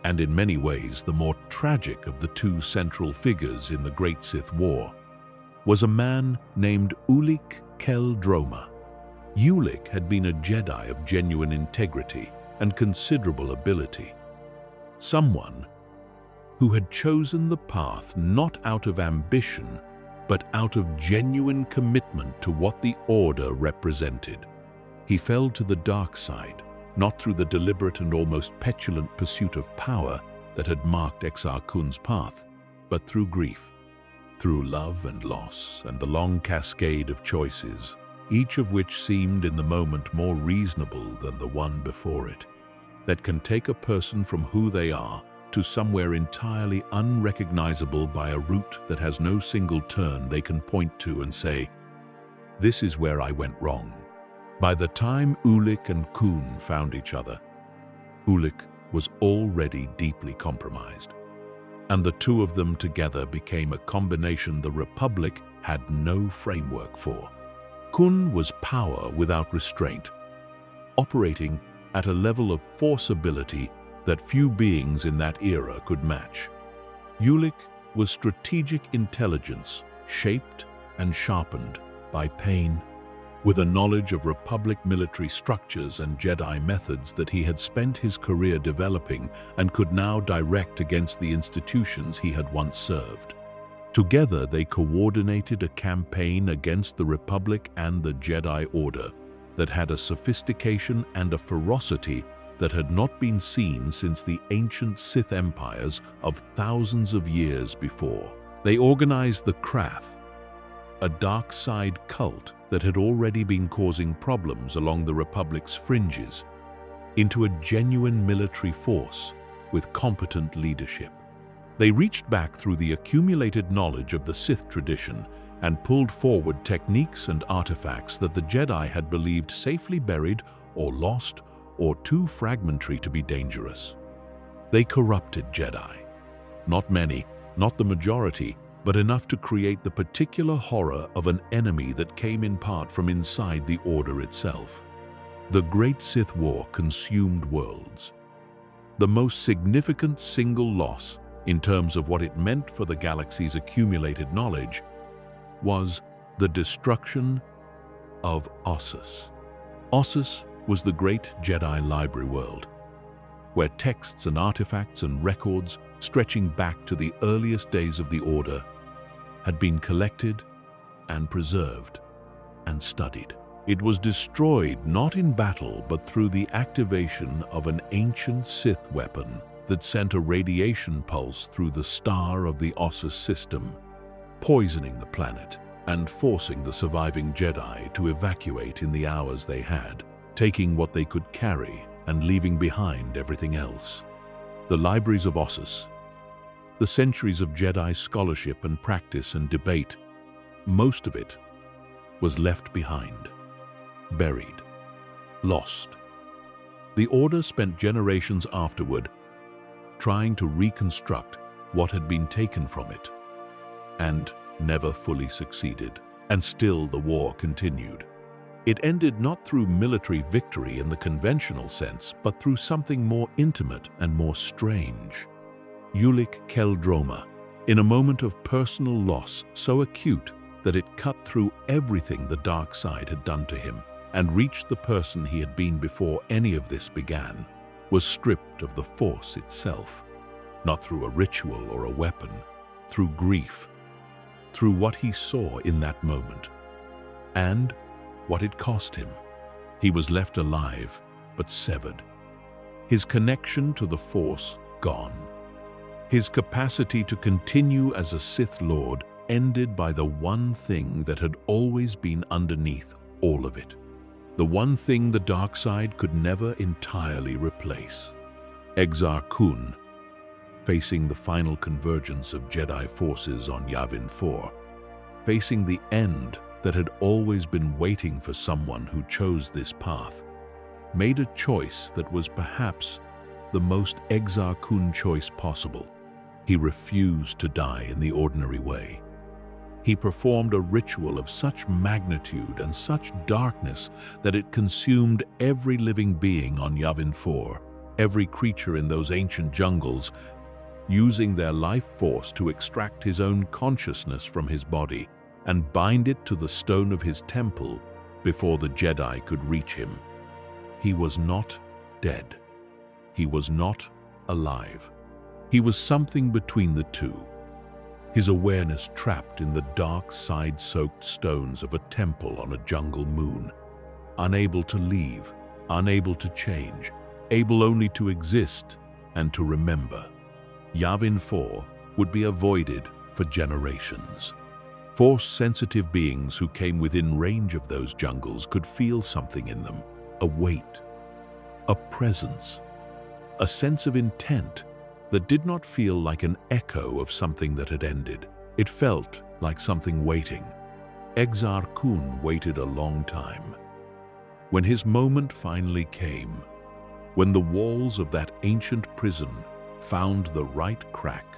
and in many ways the more tragic of the two central figures in the Great Sith War, was a man named Ulic Qel-Droma. Ulic had been a Jedi of genuine integrity and considerable ability, someone who had chosen the path not out of ambition, but out of genuine commitment to what the Order represented. He fell to the dark side, not through the deliberate and almost petulant pursuit of power that had marked Exar Kun's path, but through grief, through love and loss, and the long cascade of choices, each of which seemed in the moment more reasonable than the one before it, that can take a person from who they are to somewhere entirely unrecognizable by a route that has no single turn they can point to and say, "This is where I went wrong." By the time Ulik and Kun found each other, Ulik was already deeply compromised, and the two of them together became a combination the Republic had no framework for. Kun was power without restraint, operating at a level of forceability that few beings in that era could match. Ulik was strategic intelligence, shaped and sharpened by pain, with a knowledge of Republic military structures and Jedi methods that he had spent his career developing and could now direct against the institutions he had once served. Together, they coordinated a campaign against the Republic and the Jedi Order that had a sophistication and a ferocity that had not been seen since the ancient Sith empires of thousands of years before. They organized the Krath, a dark side cult that had already been causing problems along the Republic's fringes, into a genuine military force with competent leadership. They reached back through the accumulated knowledge of the Sith tradition and pulled forward techniques and artifacts that the Jedi had believed safely buried or lost or too fragmentary to be dangerous. They corrupted Jedi. Not many, not the majority, but enough to create the particular horror of an enemy that came in part from inside the Order itself. The Great Sith War consumed worlds. The most significant single loss, in terms of what it meant for the galaxy's accumulated knowledge, was the destruction of Ossus. Ossus was the great Jedi library world, where texts and artifacts and records stretching back to the earliest days of the Order had been collected and preserved and studied. It was destroyed not in battle but through the activation of an ancient Sith weapon that sent a radiation pulse through the star of the Ossus system, poisoning the planet and forcing the surviving Jedi to evacuate in the hours they had, taking what they could carry and leaving behind everything else. The libraries of Ossus, the centuries of Jedi scholarship and practice and debate, most of it was left behind, buried, lost. The Order spent generations afterward trying to reconstruct what had been taken from it, and never fully succeeded. And still the war continued. It ended not through military victory in the conventional sense, but through something more intimate and more strange. Ulik Qel-Droma, in a moment of personal loss so acute that it cut through everything the dark side had done to him and reached the person he had been before any of this began, was stripped of the Force itself, not through a ritual or a weapon, through grief, through what he saw in that moment, and what it cost him. He was left alive, but severed. His connection to the Force gone. His capacity to continue as a Sith Lord ended by the one thing that had always been underneath all of it. The one thing the dark side could never entirely replace. Exar Kun, facing the final convergence of Jedi forces on Yavin 4, facing the end that had always been waiting for someone who chose this path, made a choice that was perhaps the most Exar Kun choice possible. He refused to die in the ordinary way. He performed a ritual of such magnitude and such darkness that it consumed every living being on Yavin 4, every creature in those ancient jungles, using their life force to extract his own consciousness from his body and bind it to the stone of his temple before the Jedi could reach him. He was not dead. He was not alive. He was something between the two, his awareness trapped in the dark side-soaked stones of a temple on a jungle moon, unable to leave, unable to change, able only to exist and to remember. Yavin 4 would be avoided for generations. Force-sensitive beings who came within range of those jungles could feel something in them, a weight, a presence, a sense of intent that did not feel like an echo of something that had ended. It felt like something waiting. Exar Kun waited a long time. When his moment finally came, when the walls of that ancient prison found the right crack,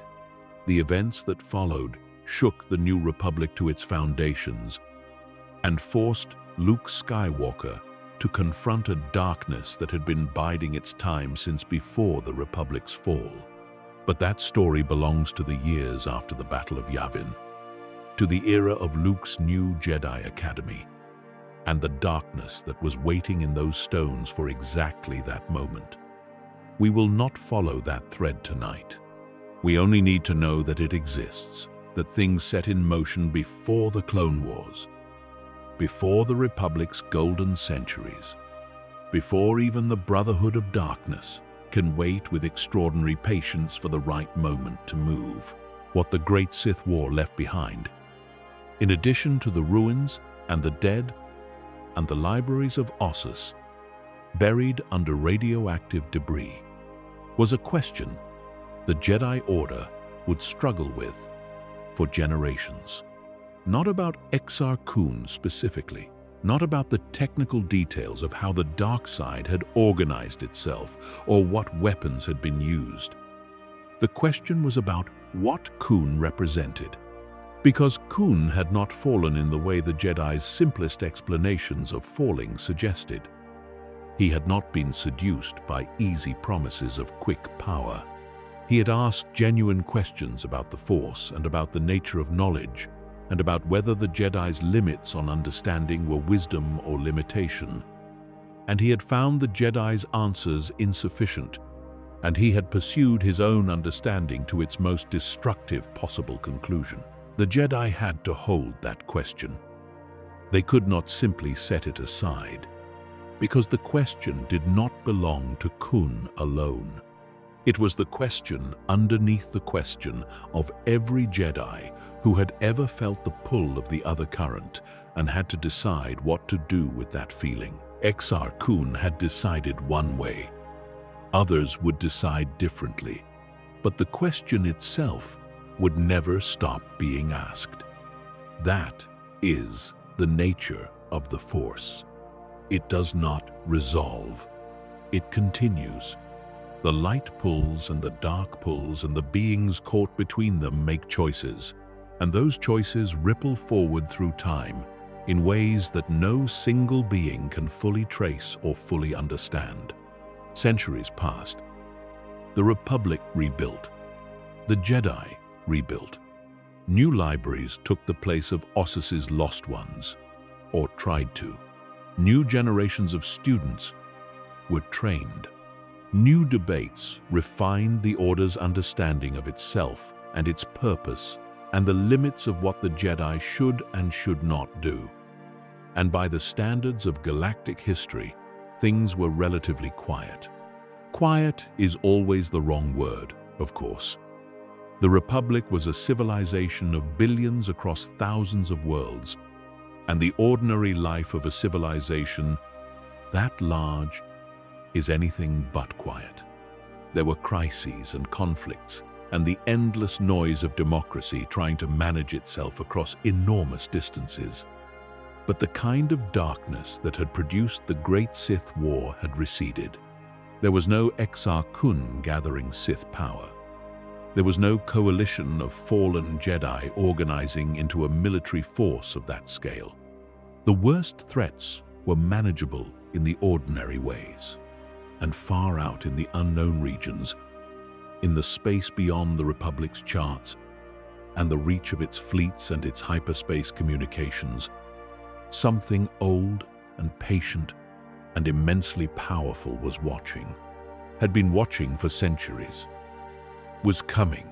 the events that followed shook the New Republic to its foundations and forced Luke Skywalker to confront a darkness that had been biding its time since before the Republic's fall. But that story belongs to the years after the Battle of Yavin, to the era of Luke's new Jedi Academy, and the darkness that was waiting in those stones for exactly that moment. We will not follow that thread tonight. We only need to know that it exists, that things set in motion before the Clone Wars, before the Republic's golden centuries, before even the Brotherhood of Darkness can wait with extraordinary patience for the right moment to move. What the Great Sith War left behind, in addition to the ruins and the dead and the libraries of Ossus, buried under radioactive debris, was a question the Jedi Order would struggle with for generations. Not about Exar Kun specifically, not about the technical details of how the dark side had organized itself or what weapons had been used. The question was about what Kun represented, because Kun had not fallen in the way the Jedi's simplest explanations of falling suggested. He had not been seduced by easy promises of quick power. He had asked genuine questions about the Force and about the nature of knowledge, and about whether the Jedi's limits on understanding were wisdom or limitation. And he had found the Jedi's answers insufficient, and he had pursued his own understanding to its most destructive possible conclusion. The Jedi had to hold that question. They could not simply set it aside, because the question did not belong to Kun alone. It was the question underneath the question of every Jedi who had ever felt the pull of the other current and had to decide what to do with that feeling. Exar Kun had decided one way. Others would decide differently. But the question itself would never stop being asked. That is the nature of the Force. It does not resolve. It continues. The light pulls and the dark pulls, and the beings caught between them make choices, and those choices ripple forward through time in ways that no single being can fully trace or fully understand. Centuries passed. The Republic rebuilt. The Jedi rebuilt. New libraries took the place of Ossus's lost ones, or tried to. New generations of students were trained. New debates refined the Order's understanding of itself and its purpose and the limits of what the Jedi should and should not do. And by the standards of galactic history, things were relatively quiet. Quiet is always the wrong word, of course. The Republic was a civilization of billions across thousands of worlds, and the ordinary life of a civilization that large is anything but quiet. There were crises and conflicts, and the endless noise of democracy trying to manage itself across enormous distances. But the kind of darkness that had produced the Great Sith War had receded. There was no Exar Kun gathering Sith power. There was no coalition of fallen Jedi organizing into a military force of that scale. The worst threats were manageable in the ordinary ways. And far out in the unknown regions, in the space beyond the Republic's charts and the reach of its fleets and its hyperspace communications, something old and patient and immensely powerful was watching, had been watching for centuries, was coming,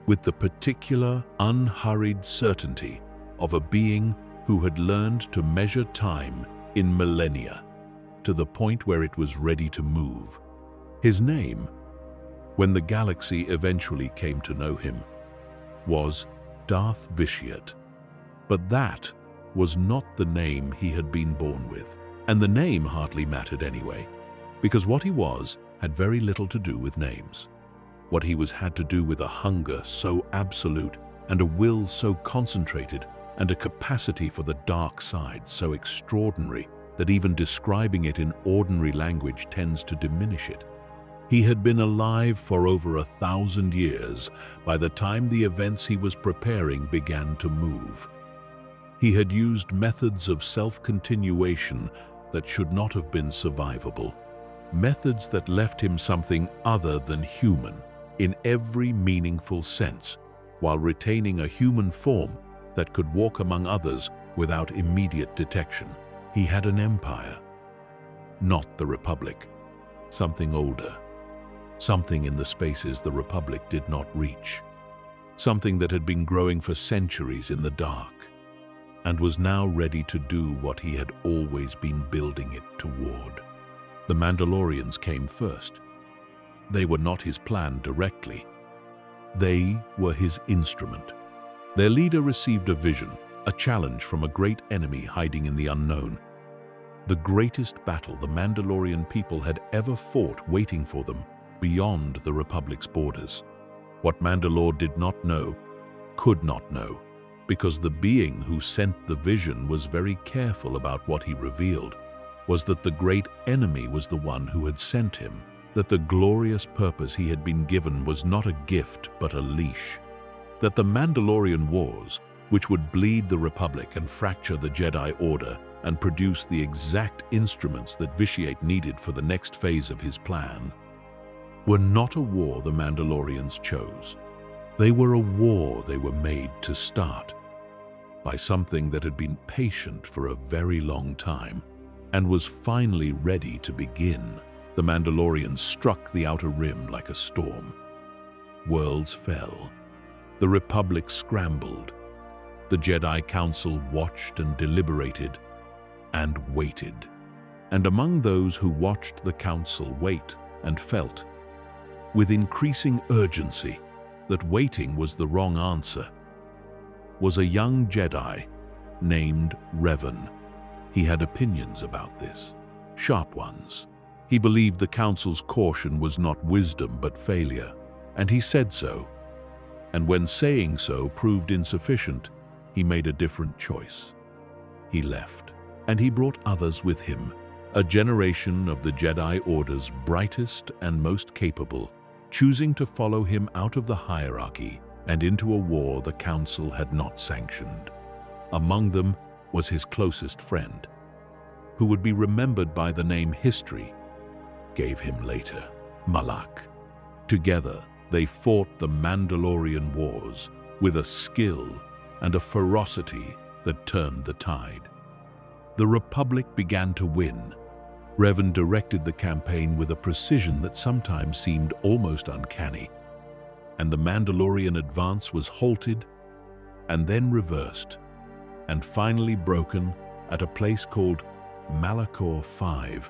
with the particular, unhurried certainty of a being who had learned to measure time in millennia, to the point where it was ready to move. His name, when the galaxy eventually came to know him, was Darth Vitiate. But that was not the name he had been born with. And the name hardly mattered anyway, because what he was had very little to do with names. What he was had to do with a hunger so absolute, and a will so concentrated, and a capacity for the dark side so extraordinary that even describing it in ordinary language tends to diminish it. He had been alive for over 1,000 years by the time the events he was preparing began to move. He had used methods of self-continuation that should not have been survivable, methods that left him something other than human in every meaningful sense, while retaining a human form that could walk among others without immediate detection. He had an empire, not the Republic, something older, something in the spaces the Republic did not reach, something that had been growing for centuries in the dark, and was now ready to do what he had always been building it toward. The Mandalorians came first. They were not his plan directly. They were his instrument. Their leader received a vision, a challenge from a great enemy hiding in the unknown. The greatest battle the Mandalorian people had ever fought waiting for them beyond the Republic's borders. What Mandalore did not know, could not know, because the being who sent the vision was very careful about what he revealed, was that the great enemy was the one who had sent him, that the glorious purpose he had been given was not a gift but a leash, that the Mandalorian Wars, which would bleed the Republic and fracture the Jedi Order and produce the exact instruments that Vitiate needed for the next phase of his plan, were not a war the Mandalorians chose. They were a war they were made to start, by something that had been patient for a very long time and was finally ready to begin. The Mandalorians struck the outer rim like a storm. Worlds fell. The Republic scrambled. The Jedi Council watched and deliberated and waited. And among those who watched the Council wait and felt, with increasing urgency, that waiting was the wrong answer, was a young Jedi named Revan. He had opinions about this, sharp ones. He believed the Council's caution was not wisdom but failure, and he said so. And when saying so proved insufficient, he made a different choice. He left, and he brought others with him, a generation of the Jedi Order's brightest and most capable, choosing to follow him out of the hierarchy and into a war the Council had not sanctioned. Among them was his closest friend, who would be remembered by the name history gave him later, Malak. Together, they fought the Mandalorian Wars with a skill and a ferocity that turned the tide. The Republic began to win. Revan directed the campaign with a precision that sometimes seemed almost uncanny, and the Mandalorian advance was halted and then reversed, and finally broken at a place called Malachor V,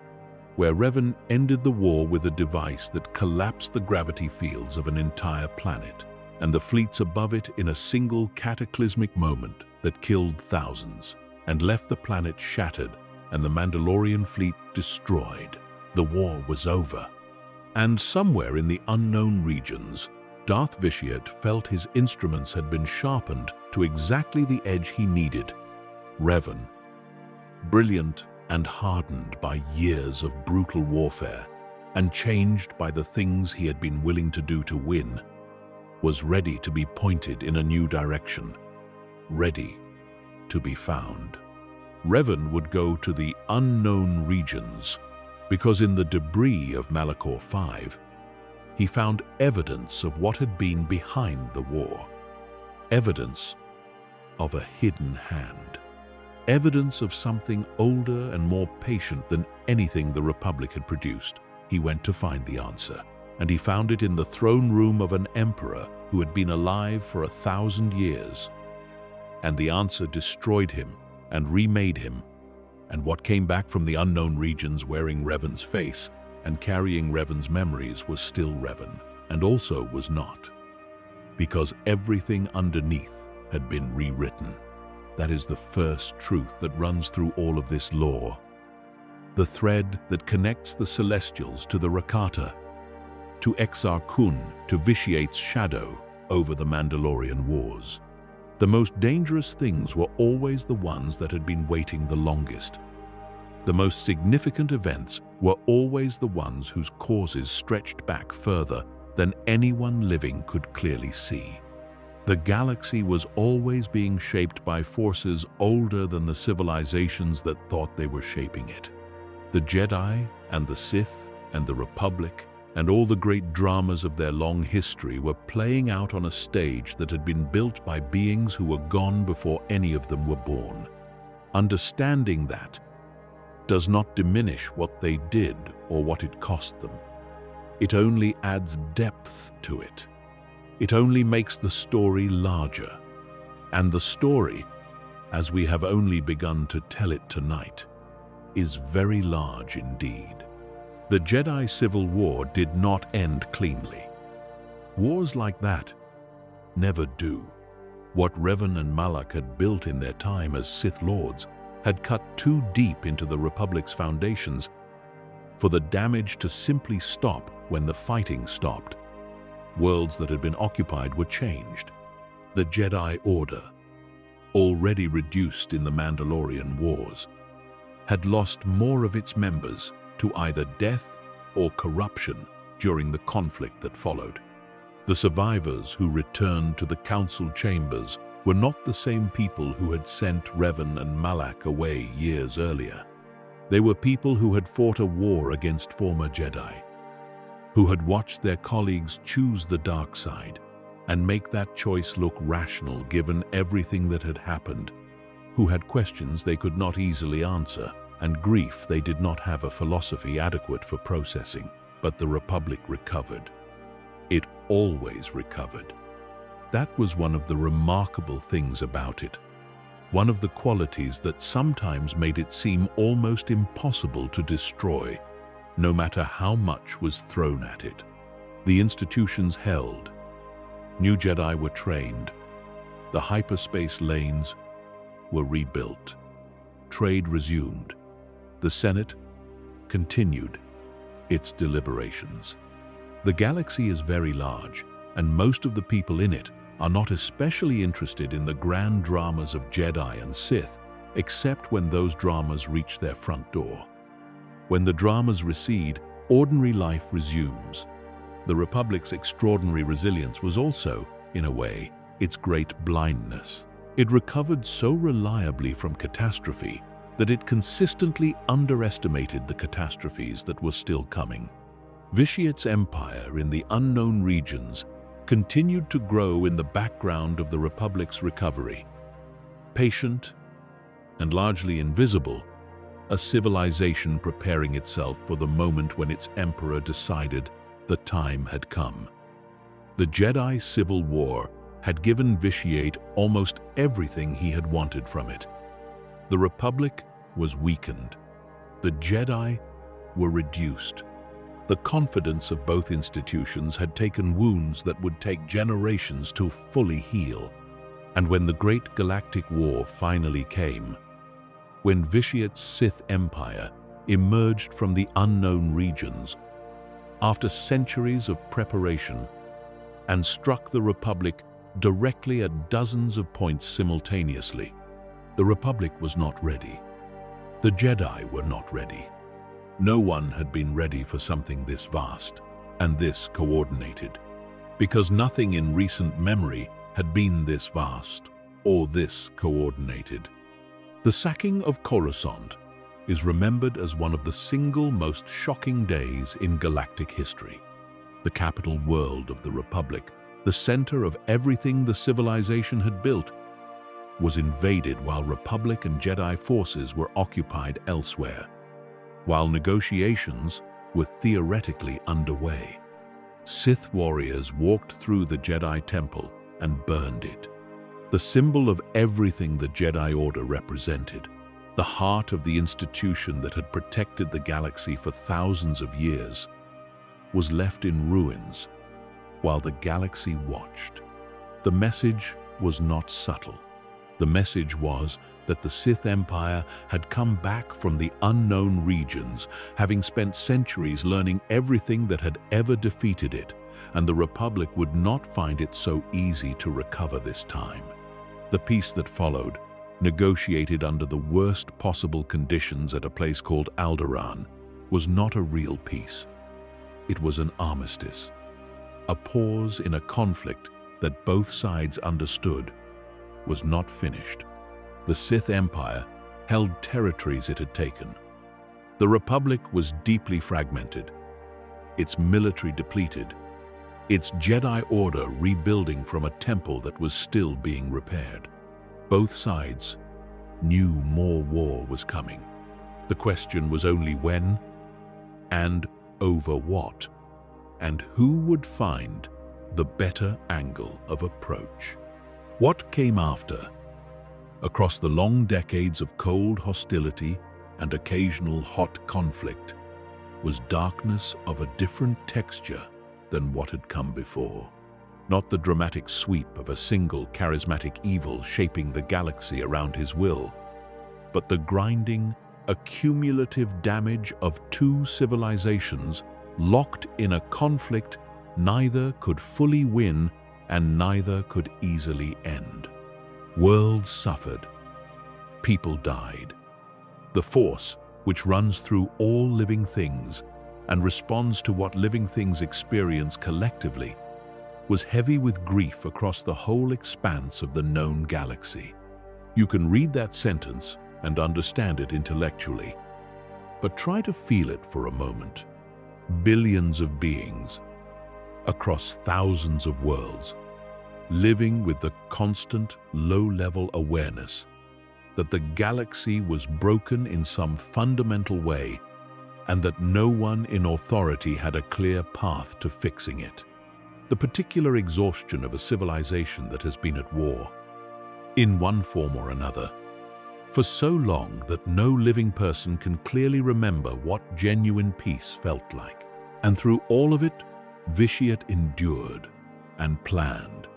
where Revan ended the war with a device that collapsed the gravity fields of an entire planet and the fleets above it in a single cataclysmic moment that killed thousands and left the planet shattered and the Mandalorian fleet destroyed. The war was over. And somewhere in the unknown regions, Darth Vitiate felt his instruments had been sharpened to exactly the edge he needed. Revan, brilliant and hardened by years of brutal warfare and changed by the things he had been willing to do to win, was ready to be pointed in a new direction, ready to be found. Revan would go to the unknown regions because in the debris of Malachor V, he found evidence of what had been behind the war, evidence of a hidden hand, evidence of something older and more patient than anything the Republic had produced. He went to find the answer, and he found it in the throne room of an emperor who had been alive for 1,000 years. And the answer destroyed him and remade him, and what came back from the unknown regions wearing Revan's face and carrying Revan's memories was still Revan, and also was not, because everything underneath had been rewritten. That is the first truth that runs through all of this lore, the thread that connects the Celestials to the Rakata, to Exar Kun to vitiate's shadow over the Mandalorian Wars. The most dangerous things were always the ones that had been waiting the longest. The most significant events were always the ones whose causes stretched back further than anyone living could clearly see. The galaxy was always being shaped by forces older than the civilizations that thought they were shaping it. The Jedi and the Sith and the Republic and all the great dramas of their long history were playing out on a stage that had been built by beings who were gone before any of them were born. Understanding that does not diminish what they did or what it cost them. It only adds depth to it. It only makes the story larger. And the story, as we have only begun to tell it tonight, is very large indeed. The Jedi Civil War did not end cleanly. Wars like that never do. What Revan and Malak had built in their time as Sith Lords had cut too deep into the Republic's foundations for the damage to simply stop when the fighting stopped. Worlds that had been occupied were changed. The Jedi Order, already reduced in the Mandalorian Wars, had lost more of its members to either death or corruption during the conflict that followed. The survivors who returned to the council chambers were not the same people who had sent Revan and Malak away years earlier. They were people who had fought a war against former Jedi, who had watched their colleagues choose the dark side and make that choice look rational given everything that had happened, who had questions they could not easily answer and grief they did not have a philosophy adequate for processing. But the Republic recovered. It always recovered. That was one of the remarkable things about it, one of the qualities that sometimes made it seem almost impossible to destroy, no matter how much was thrown at it. The institutions held. New Jedi were trained. The hyperspace lanes were rebuilt. Trade resumed. The Senate continued its deliberations. The galaxy is very large, and most of the people in it are not especially interested in the grand dramas of Jedi and Sith, except when those dramas reach their front door. When the dramas recede, ordinary life resumes. The Republic's extraordinary resilience was also, in a way, its great blindness. It recovered so reliably from catastrophe that it consistently underestimated the catastrophes that were still coming. Vitiate's empire in the unknown regions continued to grow in the background of the Republic's recovery. Patient and largely invisible, a civilization preparing itself for the moment when its emperor decided the time had come. The Jedi Civil War had given Vitiate almost everything he had wanted from it. The Republic was weakened. The Jedi were reduced. The confidence of both institutions had taken wounds that would take generations to fully heal. And when the Great Galactic War finally came, when Vitiate's Sith Empire emerged from the unknown regions, after centuries of preparation, and struck the Republic directly at dozens of points simultaneously, the Republic was not ready. The Jedi were not ready. No one had been ready for something this vast and this coordinated, because nothing in recent memory had been this vast or this coordinated. The sacking of Coruscant is remembered as one of the single most shocking days in galactic history. The capital world of the Republic, the center of everything the civilization had built, was invaded while Republic and Jedi forces were occupied elsewhere, while negotiations were theoretically underway. Sith warriors walked through the Jedi Temple and burned it. The symbol of everything the Jedi Order represented, the heart of the institution that had protected the galaxy for thousands of years, was left in ruins while the galaxy watched. The message was not subtle. The message was that the Sith Empire had come back from the unknown regions, having spent centuries learning everything that had ever defeated it, and the Republic would not find it so easy to recover this time. The peace that followed, negotiated under the worst possible conditions at a place called Alderaan, was not a real peace. It was an armistice, a pause in a conflict that both sides understood was not finished. The Sith Empire held territories it had taken. The Republic was deeply fragmented, its military depleted, its Jedi Order rebuilding from a temple that was still being repaired. Both sides knew more war was coming. The question was only when, and over what, and who would find the better angle of approach. What came after? Across the long decades of cold hostility and occasional hot conflict was darkness of a different texture than what had come before. Not the dramatic sweep of a single charismatic evil shaping the galaxy around his will, but the grinding, accumulative damage of two civilizations locked in a conflict neither could fully win and neither could easily end. Worlds suffered. People died. The force, which runs through all living things and responds to what living things experience collectively, was heavy with grief across the whole expanse of the known galaxy. You can read that sentence and understand it intellectually, but try to feel it for a moment. Billions of beings, across thousands of worlds, living with the constant, low-level awareness that the galaxy was broken in some fundamental way and that no one in authority had a clear path to fixing it. The particular exhaustion of a civilization that has been at war, in one form or another, for so long that no living person can clearly remember what genuine peace felt like. And through all of it, Vitiate endured and planned,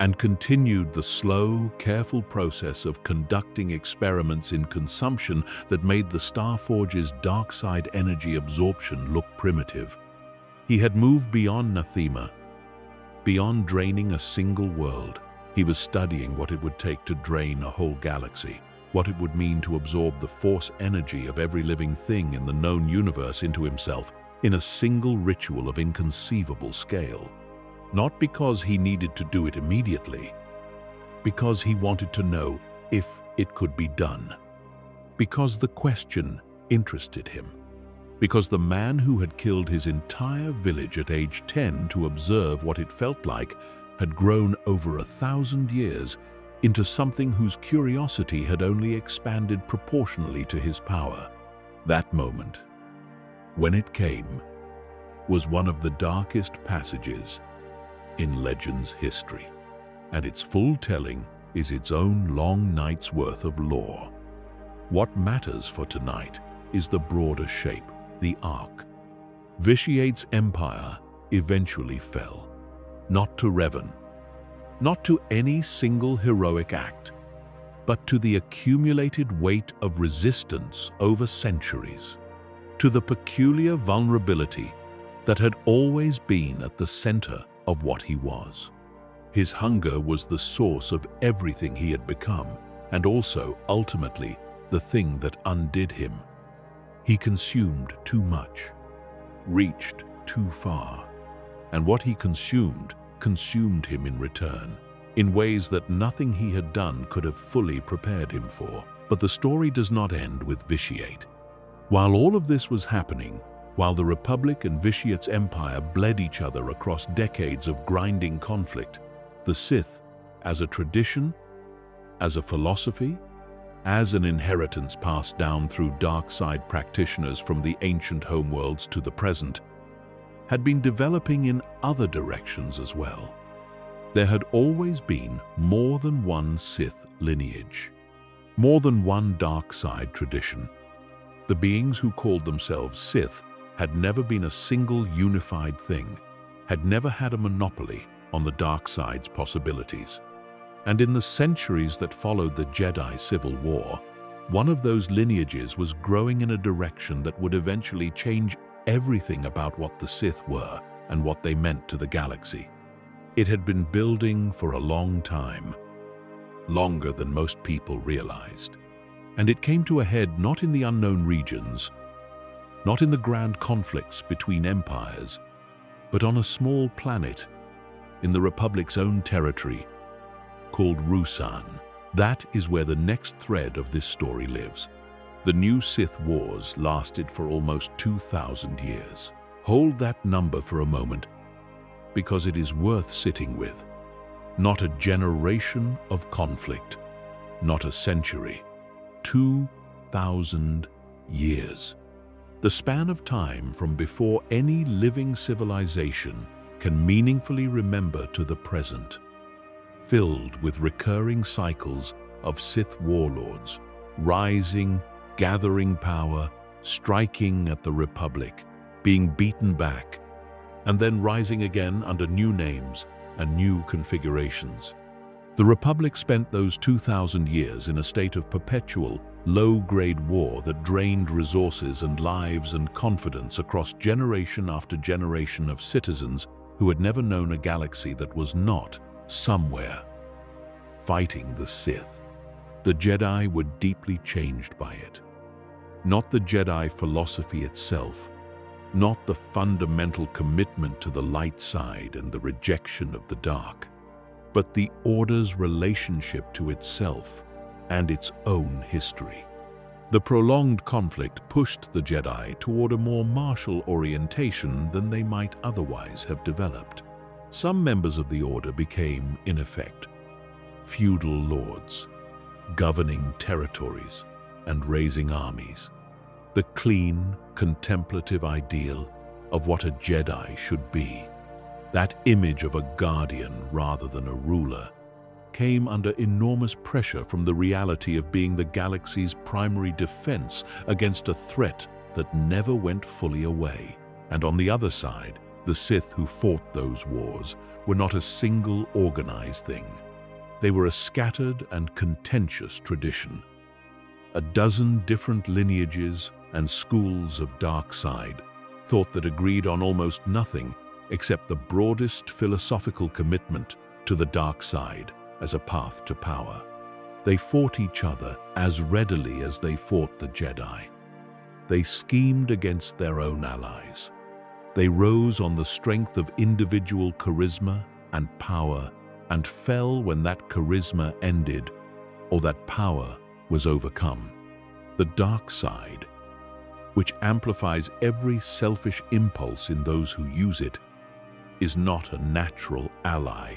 and continued the slow, careful process of conducting experiments in consumption that made the Starforge's dark side energy absorption look primitive. He had moved beyond Nathema, beyond draining a single world. He was studying what it would take to drain a whole galaxy, what it would mean to absorb the force energy of every living thing in the known universe into himself in a single ritual of inconceivable scale. Not because he needed to do it immediately, because he wanted to know if it could be done, because the question interested him, because the man who had killed his entire village at age 10 to observe what it felt like had grown over 1,000 years into something whose curiosity had only expanded proportionally to his power. That moment, when it came, was one of the darkest passages in Legend's history, and its full telling is its own long night's worth of lore. What matters for tonight is the broader shape, the arc. Vitiate's empire eventually fell, not to Revan, not to any single heroic act, but to the accumulated weight of resistance over centuries, to the peculiar vulnerability that had always been at the center of what he was. His hunger was the source of everything he had become, and also, ultimately, the thing that undid him. He consumed too much, reached too far, and what he consumed him in return, in ways that nothing he had done could have fully prepared him for. But the story does not end with Vitiate. While all of this was happening, while the Republic and Vitiate's empire bled each other across decades of grinding conflict, the Sith, as a tradition, as a philosophy, as an inheritance passed down through dark side practitioners from the ancient homeworlds to the present, had been developing in other directions as well. There had always been more than one Sith lineage, more than one dark side tradition. The beings who called themselves Sith had never been a single unified thing, had never had a monopoly on the dark side's possibilities. And in the centuries that followed the Jedi Civil War, one of those lineages was growing in a direction that would eventually change everything about what the Sith were and what they meant to the galaxy. It had been building for a long time, longer than most people realized. And it came to a head not in the unknown regions, not in the grand conflicts between empires, but on a small planet in the Republic's own territory called Ruusan. That is where the next thread of this story lives. The new Sith Wars lasted for almost 2,000 years. Hold that number for a moment, because it is worth sitting with. Not a generation of conflict, not a century. 2,000 years. The span of time from before any living civilization can meaningfully remember to the present, filled with recurring cycles of Sith warlords, rising, gathering power, striking at the Republic, being beaten back, and then rising again under new names and new configurations. The Republic spent those 2,000 years in a state of perpetual, low-grade war that drained resources and lives and confidence across generation after generation of citizens who had never known a galaxy that was not somewhere fighting the Sith. The Jedi were deeply changed by it. Not the Jedi philosophy itself, not the fundamental commitment to the light side and the rejection of the dark, but the Order's relationship to itself and its own history. The prolonged conflict pushed the Jedi toward a more martial orientation than they might otherwise have developed. Some members of the Order became, in effect, feudal lords, governing territories and raising armies. The clean, contemplative ideal of what a Jedi should be, that image of a guardian rather than a ruler, came under enormous pressure from the reality of being the galaxy's primary defense against a threat that never went fully away. And on the other side, the Sith who fought those wars were not a single organized thing. They were a scattered and contentious tradition. A dozen different lineages and schools of dark side thought that agreed on almost nothing except the broadest philosophical commitment to the dark side as a path to power. They fought each other as readily as they fought the Jedi. They schemed against their own allies. They rose on the strength of individual charisma and power and fell when that charisma ended or that power was overcome. The dark side, which amplifies every selfish impulse in those who use it, is not a natural ally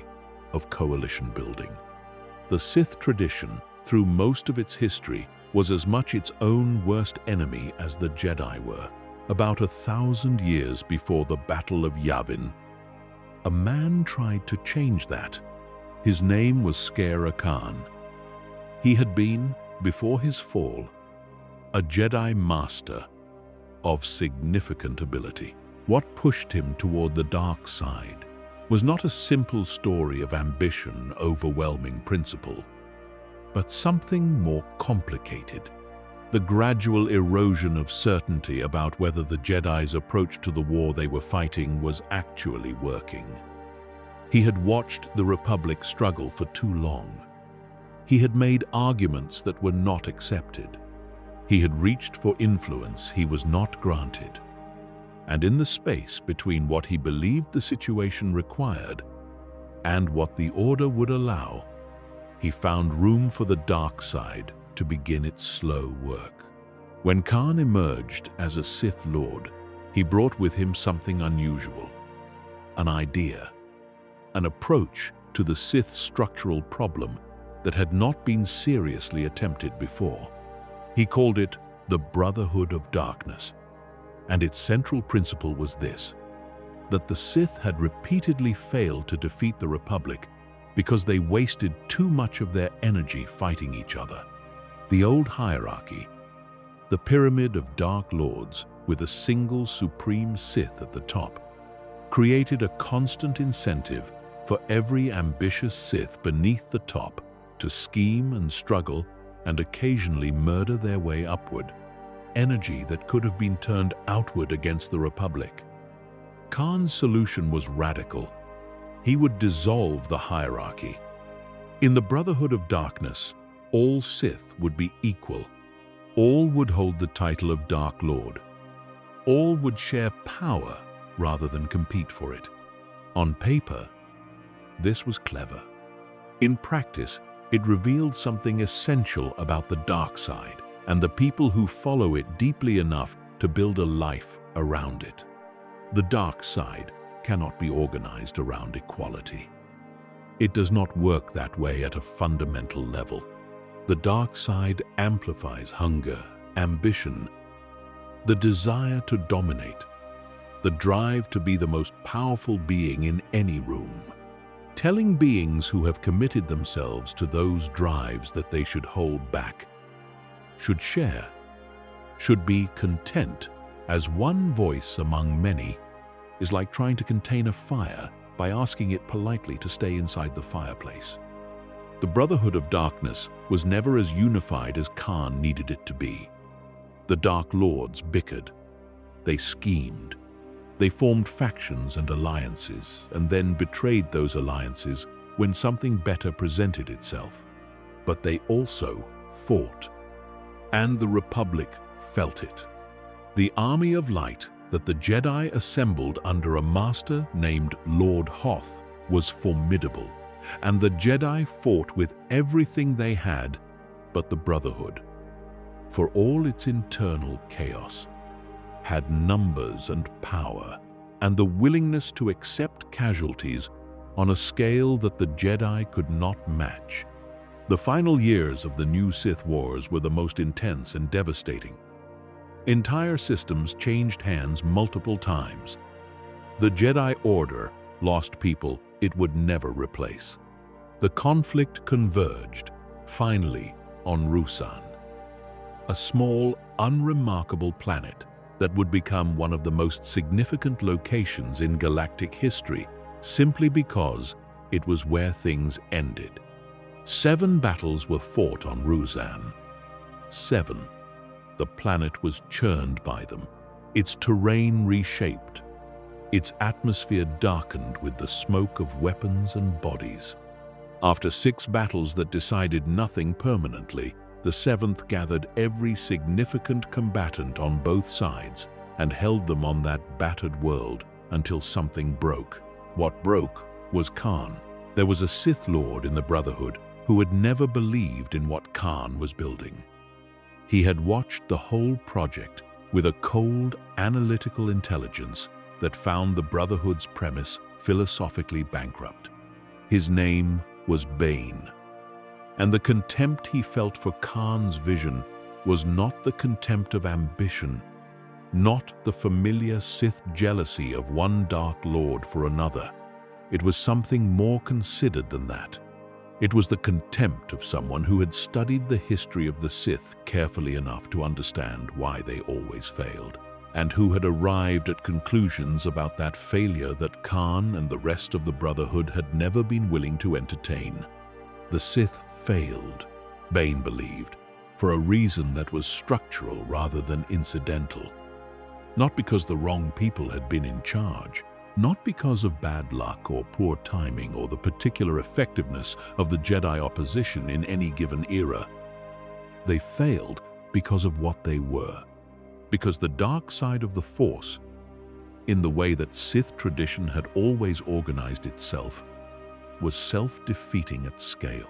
of coalition building. The Sith tradition, through most of its history, was as much its own worst enemy as the Jedi were. About 1,000 years before the Battle of Yavin, a man tried to change that. His name was Skara Khan. He had been, before his fall, a Jedi master of significant ability. What pushed him toward the dark side was not a simple story of ambition overwhelming principle, but something more complicated. The gradual erosion of certainty about whether the Jedi's approach to the war they were fighting was actually working. He had watched the Republic struggle for too long. He had made arguments that were not accepted. He had reached for influence he was not granted. And in the space between what he believed the situation required and what the Order would allow, he found room for the dark side to begin its slow work. When Khan emerged as a Sith Lord, he brought with him something unusual, an idea, an approach to the Sith's structural problem that had not been seriously attempted before. He called it the Brotherhood of Darkness, and its central principle was this: that the Sith had repeatedly failed to defeat the Republic because they wasted too much of their energy fighting each other. The old hierarchy, the pyramid of Dark Lords with a single supreme Sith at the top, created a constant incentive for every ambitious Sith beneath the top to scheme and struggle and occasionally murder their way upward, energy that could have been turned outward against the Republic. Kaan's solution was radical. He would dissolve the hierarchy. In the Brotherhood of Darkness, all Sith would be equal. All would hold the title of Dark Lord. All would share power rather than compete for it. On paper, this was clever. In practice, it revealed something essential about the dark side and the people who follow it deeply enough to build a life around it. The dark side cannot be organized around equality. It does not work that way at a fundamental level. The dark side amplifies hunger, ambition, the desire to dominate, the drive to be the most powerful being in any room. Telling beings who have committed themselves to those drives that they should hold back, should share, should be content as one voice among many, is like trying to contain a fire by asking it politely to stay inside the fireplace. The Brotherhood of Darkness was never as unified as Kaan needed it to be. The Dark Lords bickered. They schemed. They formed factions and alliances, and then betrayed those alliances when something better presented itself. But they also fought. And the Republic felt it. The army of light that the Jedi assembled under a master named Lord Hoth was formidable, and the Jedi fought with everything they had but the Brotherhood, for all its internal chaos, had numbers and power and the willingness to accept casualties on a scale that the Jedi could not match. The final years of the new Sith Wars were the most intense and devastating. Entire systems changed hands multiple times. The Jedi Order lost people it would never replace. The conflict converged, finally, on Ruusan, a small, unremarkable planet that would become one of the most significant locations in galactic history simply because it was where things ended. 7 battles were fought on Ruusan. 7. The planet was churned by them, its terrain reshaped, its atmosphere darkened with the smoke of weapons and bodies. After 6 battles that decided nothing permanently, the 7th gathered every significant combatant on both sides and held them on that battered world until something broke. What broke was Kaan. There was a Sith Lord in the Brotherhood who had never believed in what Kaan was building. He had watched the whole project with a cold, analytical intelligence that found the Brotherhood's premise philosophically bankrupt. His name was Bane. And the contempt he felt for Kaan's vision was not the contempt of ambition, not the familiar Sith jealousy of one Dark Lord for another. It was something more considered than that. It was the contempt of someone who had studied the history of the Sith carefully enough to understand why they always failed, and who had arrived at conclusions about that failure that Kaan and the rest of the Brotherhood had never been willing to entertain. The Sith failed, Bane believed, for a reason that was structural rather than incidental. Not because the wrong people had been in charge, not because of bad luck or poor timing or the particular effectiveness of the Jedi opposition in any given era. They failed because of what they were, because the dark side of the Force, in the way that Sith tradition had always organized itself, was self-defeating at scale.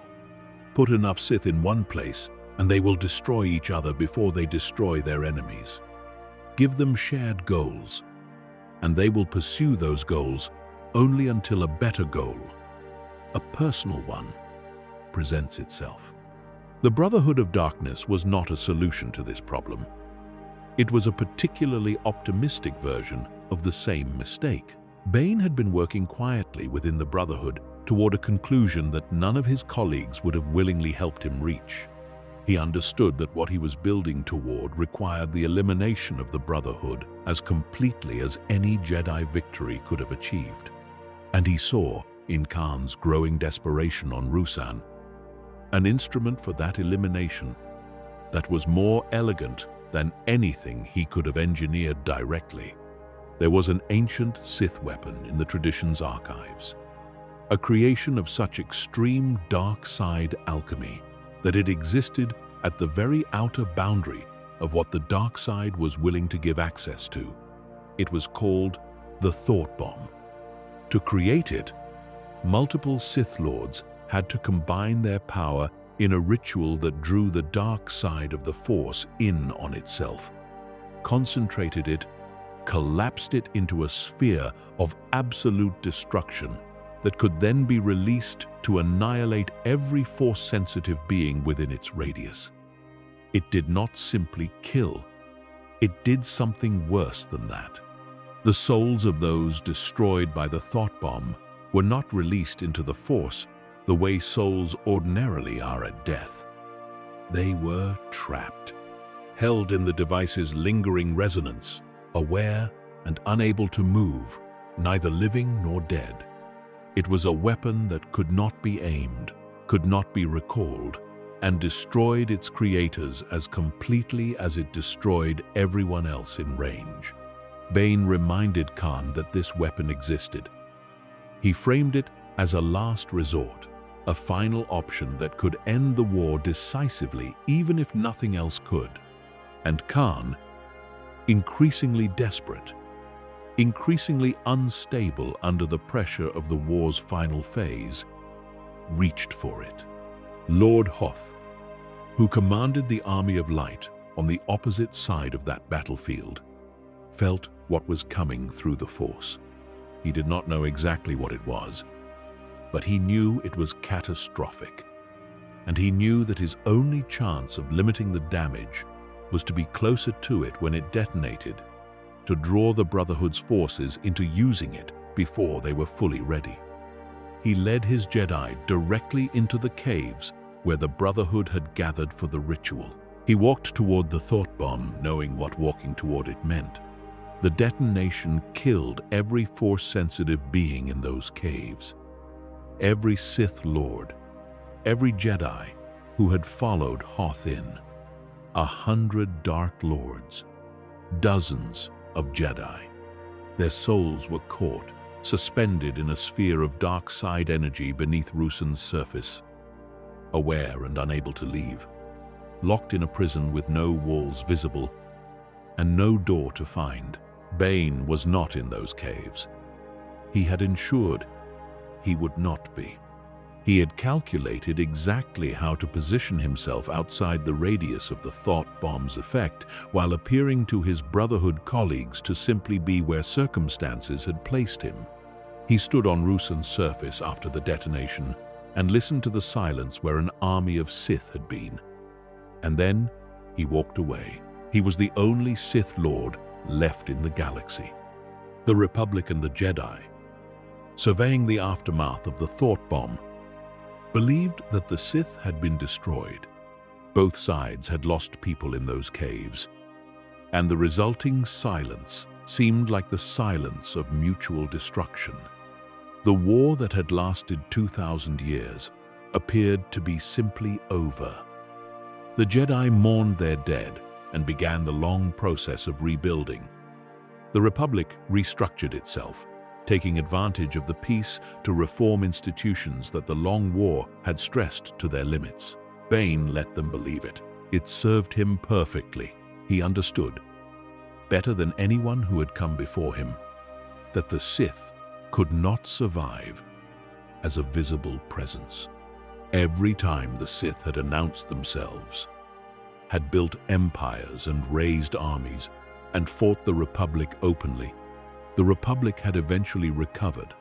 Put enough Sith in one place, and they will destroy each other before they destroy their enemies. Give them shared goals, and they will pursue those goals only until a better goal, a personal one, presents itself. The Brotherhood of Darkness was not a solution to this problem. It was a particularly optimistic version of the same mistake. Bane had been working quietly within the Brotherhood toward a conclusion that none of his colleagues would have willingly helped him reach. He understood that what he was building toward required the elimination of the Brotherhood as completely as any Jedi victory could have achieved. And he saw in Khan's growing desperation on Ruusan, an instrument for that elimination that was more elegant than anything he could have engineered directly. There was an ancient Sith weapon in the tradition's archives, a creation of such extreme dark side alchemy that it existed at the very outer boundary of what the dark side was willing to give access to. It was called the Thought Bomb. To create it, multiple Sith Lords had to combine their power in a ritual that drew the dark side of the Force in on itself, concentrated it, collapsed it into a sphere of absolute destruction that could then be released to annihilate every Force-sensitive being within its radius. It did not simply kill. It did something worse than that. The souls of those destroyed by the Thought Bomb were not released into the Force the way souls ordinarily are at death. They were trapped, held in the device's lingering resonance, aware and unable to move, neither living nor dead. It was a weapon that could not be aimed, could not be recalled, and destroyed its creators as completely as it destroyed everyone else in range. Bane reminded Khan that this weapon existed. He framed it as a last resort, a final option that could end the war decisively even if nothing else could. And Khan, increasingly desperate, increasingly unstable under the pressure of the war's final phase, reached for it. Lord Hoth, who commanded the Army of Light on the opposite side of that battlefield, felt what was coming through the Force. He did not know exactly what it was, but he knew it was catastrophic, and he knew that his only chance of limiting the damage was to be closer to it when it detonated, to draw the Brotherhood's forces into using it before they were fully ready. He led his Jedi directly into the caves where the Brotherhood had gathered for the ritual. He walked toward the Thought Bomb, knowing what walking toward it meant. The detonation killed every Force-sensitive being in those caves. Every Sith Lord, every Jedi who had followed Hoth in. 100 Dark Lords, dozens of Jedi. Their souls were caught, suspended in a sphere of dark side energy beneath Ruusan's surface, aware and unable to leave, locked in a prison with no walls visible and no door to find. Bane was not in those caves. He had ensured he would not be. He had calculated exactly how to position himself outside the radius of the Thought Bomb's effect, while appearing to his Brotherhood colleagues to simply be where circumstances had placed him. He stood on Ruusan's surface after the detonation and listened to the silence where an army of Sith had been. And then he walked away. He was the only Sith Lord left in the galaxy. The Republic and the Jedi, surveying the aftermath of the Thought Bomb, believed that the Sith had been destroyed. Both sides had lost people in those caves, and the resulting silence seemed like the silence of mutual destruction. The war that had lasted 2,000 years appeared to be simply over. The Jedi mourned their dead and began the long process of rebuilding. The Republic restructured itself, taking advantage of the peace to reform institutions that the long war had stressed to their limits. Bane let them believe it. It served him perfectly. He understood, better than anyone who had come before him, that the Sith could not survive as a visible presence. Every time the Sith had announced themselves, had built empires and raised armies, and fought the Republic openly, the Republic had eventually recovered,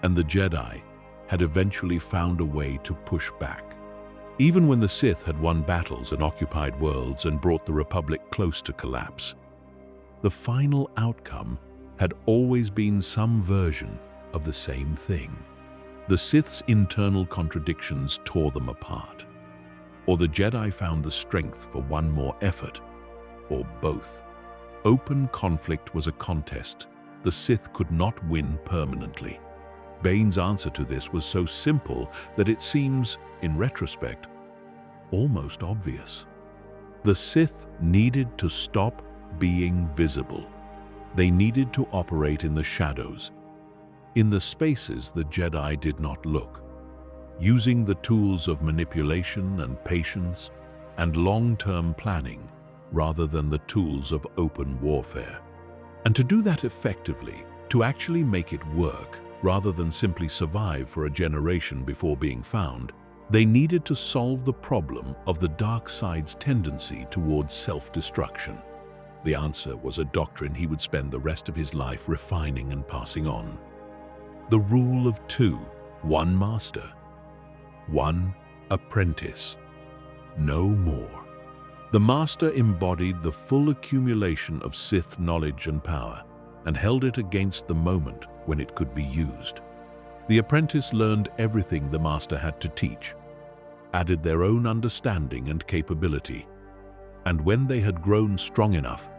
and the Jedi had eventually found a way to push back. Even when the Sith had won battles and occupied worlds and brought the Republic close to collapse, the final outcome had always been some version of the same thing. The Sith's internal contradictions tore them apart, or the Jedi found the strength for one more effort, or both. Open conflict was a contest the Sith could not win permanently. Bane's answer to this was so simple that it seems, in retrospect, almost obvious. The Sith needed to stop being visible. They needed to operate in the shadows, in the spaces the Jedi did not look, using the tools of manipulation and patience and long-term planning rather than the tools of open warfare. And to do that effectively, to actually make it work rather than simply survive for a generation before being found, they needed to solve the problem of the dark side's tendency towards self-destruction. The answer was a doctrine he would spend the rest of his life refining and passing on. The rule of two: one master, one apprentice, no more. The master embodied the full accumulation of Sith knowledge and power and held it against the moment when it could be used. The apprentice learned everything the master had to teach, added their own understanding and capability, and when they had grown strong enough,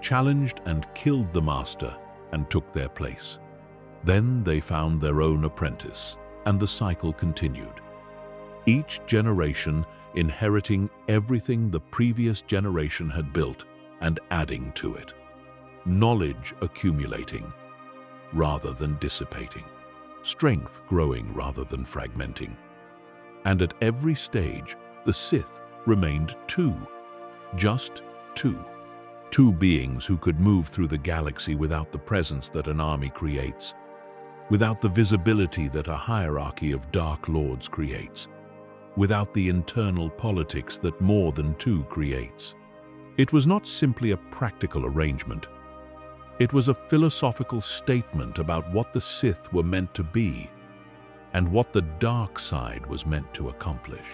challenged and killed the master and took their place. Then they found their own apprentice, and the cycle continued. Each generation inheriting everything the previous generation had built and adding to it. Knowledge accumulating rather than dissipating. Strength growing rather than fragmenting. And at every stage, the Sith remained two. Just two. Two beings who could move through the galaxy without the presence that an army creates, without the visibility that a hierarchy of Dark Lords creates, without the internal politics that more than two creates. It was not simply a practical arrangement. It was a philosophical statement about what the Sith were meant to be and what the dark side was meant to accomplish.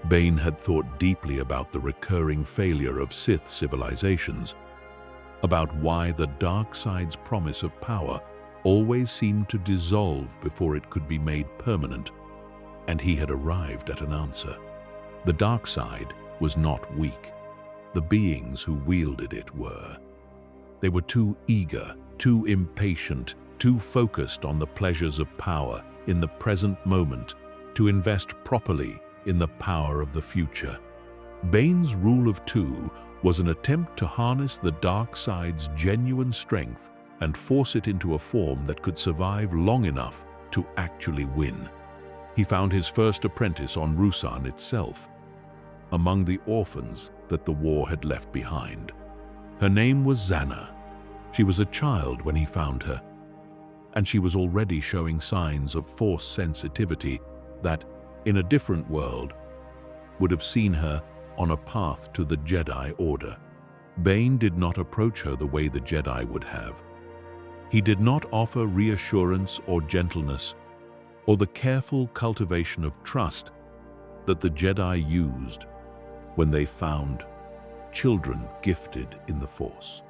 Bane had thought deeply about the recurring failure of Sith civilizations, about why the dark side's promise of power always seemed to dissolve before it could be made permanent, and he had arrived at an answer. The dark side was not weak. The beings who wielded it were. They were too eager, too impatient, too focused on the pleasures of power in the present moment to invest properly in the power of the future. Bane's rule of two was an attempt to harness the dark side's genuine strength and force it into a form that could survive long enough to actually win. He found his first apprentice on Ruusan itself, among the orphans that the war had left behind. Her name was Zannah. She was a child when he found her, and she was already showing signs of Force sensitivity that, in a different world, would have seen her on a path to the Jedi Order. Bane did not approach her the way the Jedi would have. He did not offer reassurance or gentleness or the careful cultivation of trust that the Jedi used when they found children gifted in the Force.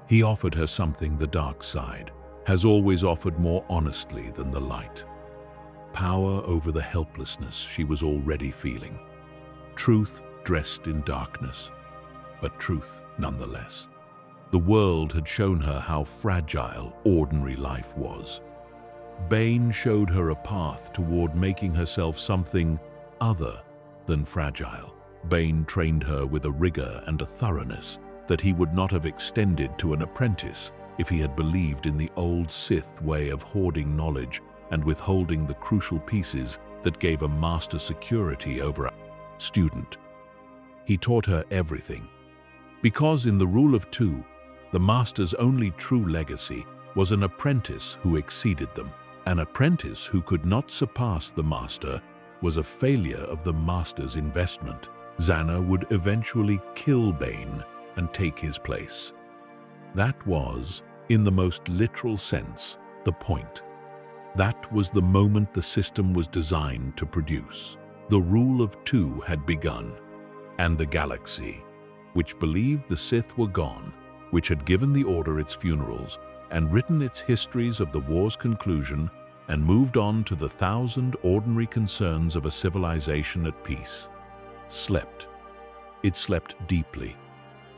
He offered her something the dark side has always offered more honestly than the light. Power over the helplessness she was already feeling. Truth dressed in darkness, but truth nonetheless. The world had shown her how fragile ordinary life was. Bane showed her a path toward making herself something other than fragile. Bane trained her with a rigor and a thoroughness that he would not have extended to an apprentice if he had believed in the old Sith way of hoarding knowledge and withholding the crucial pieces that gave a master security over a student. He taught her everything, because in the rule of two, the master's only true legacy was an apprentice who exceeded them. An apprentice who could not surpass the master was a failure of the master's investment. Zannah would eventually kill Bane and take his place. That was, in the most literal sense, the point. That was the moment the system was designed to produce. The rule of two had begun, and the galaxy, which believed the Sith were gone, which had given the Order its funerals and written its histories of the war's conclusion and moved on to the 1,000 ordinary concerns of a civilization at peace, slept. It slept deeply,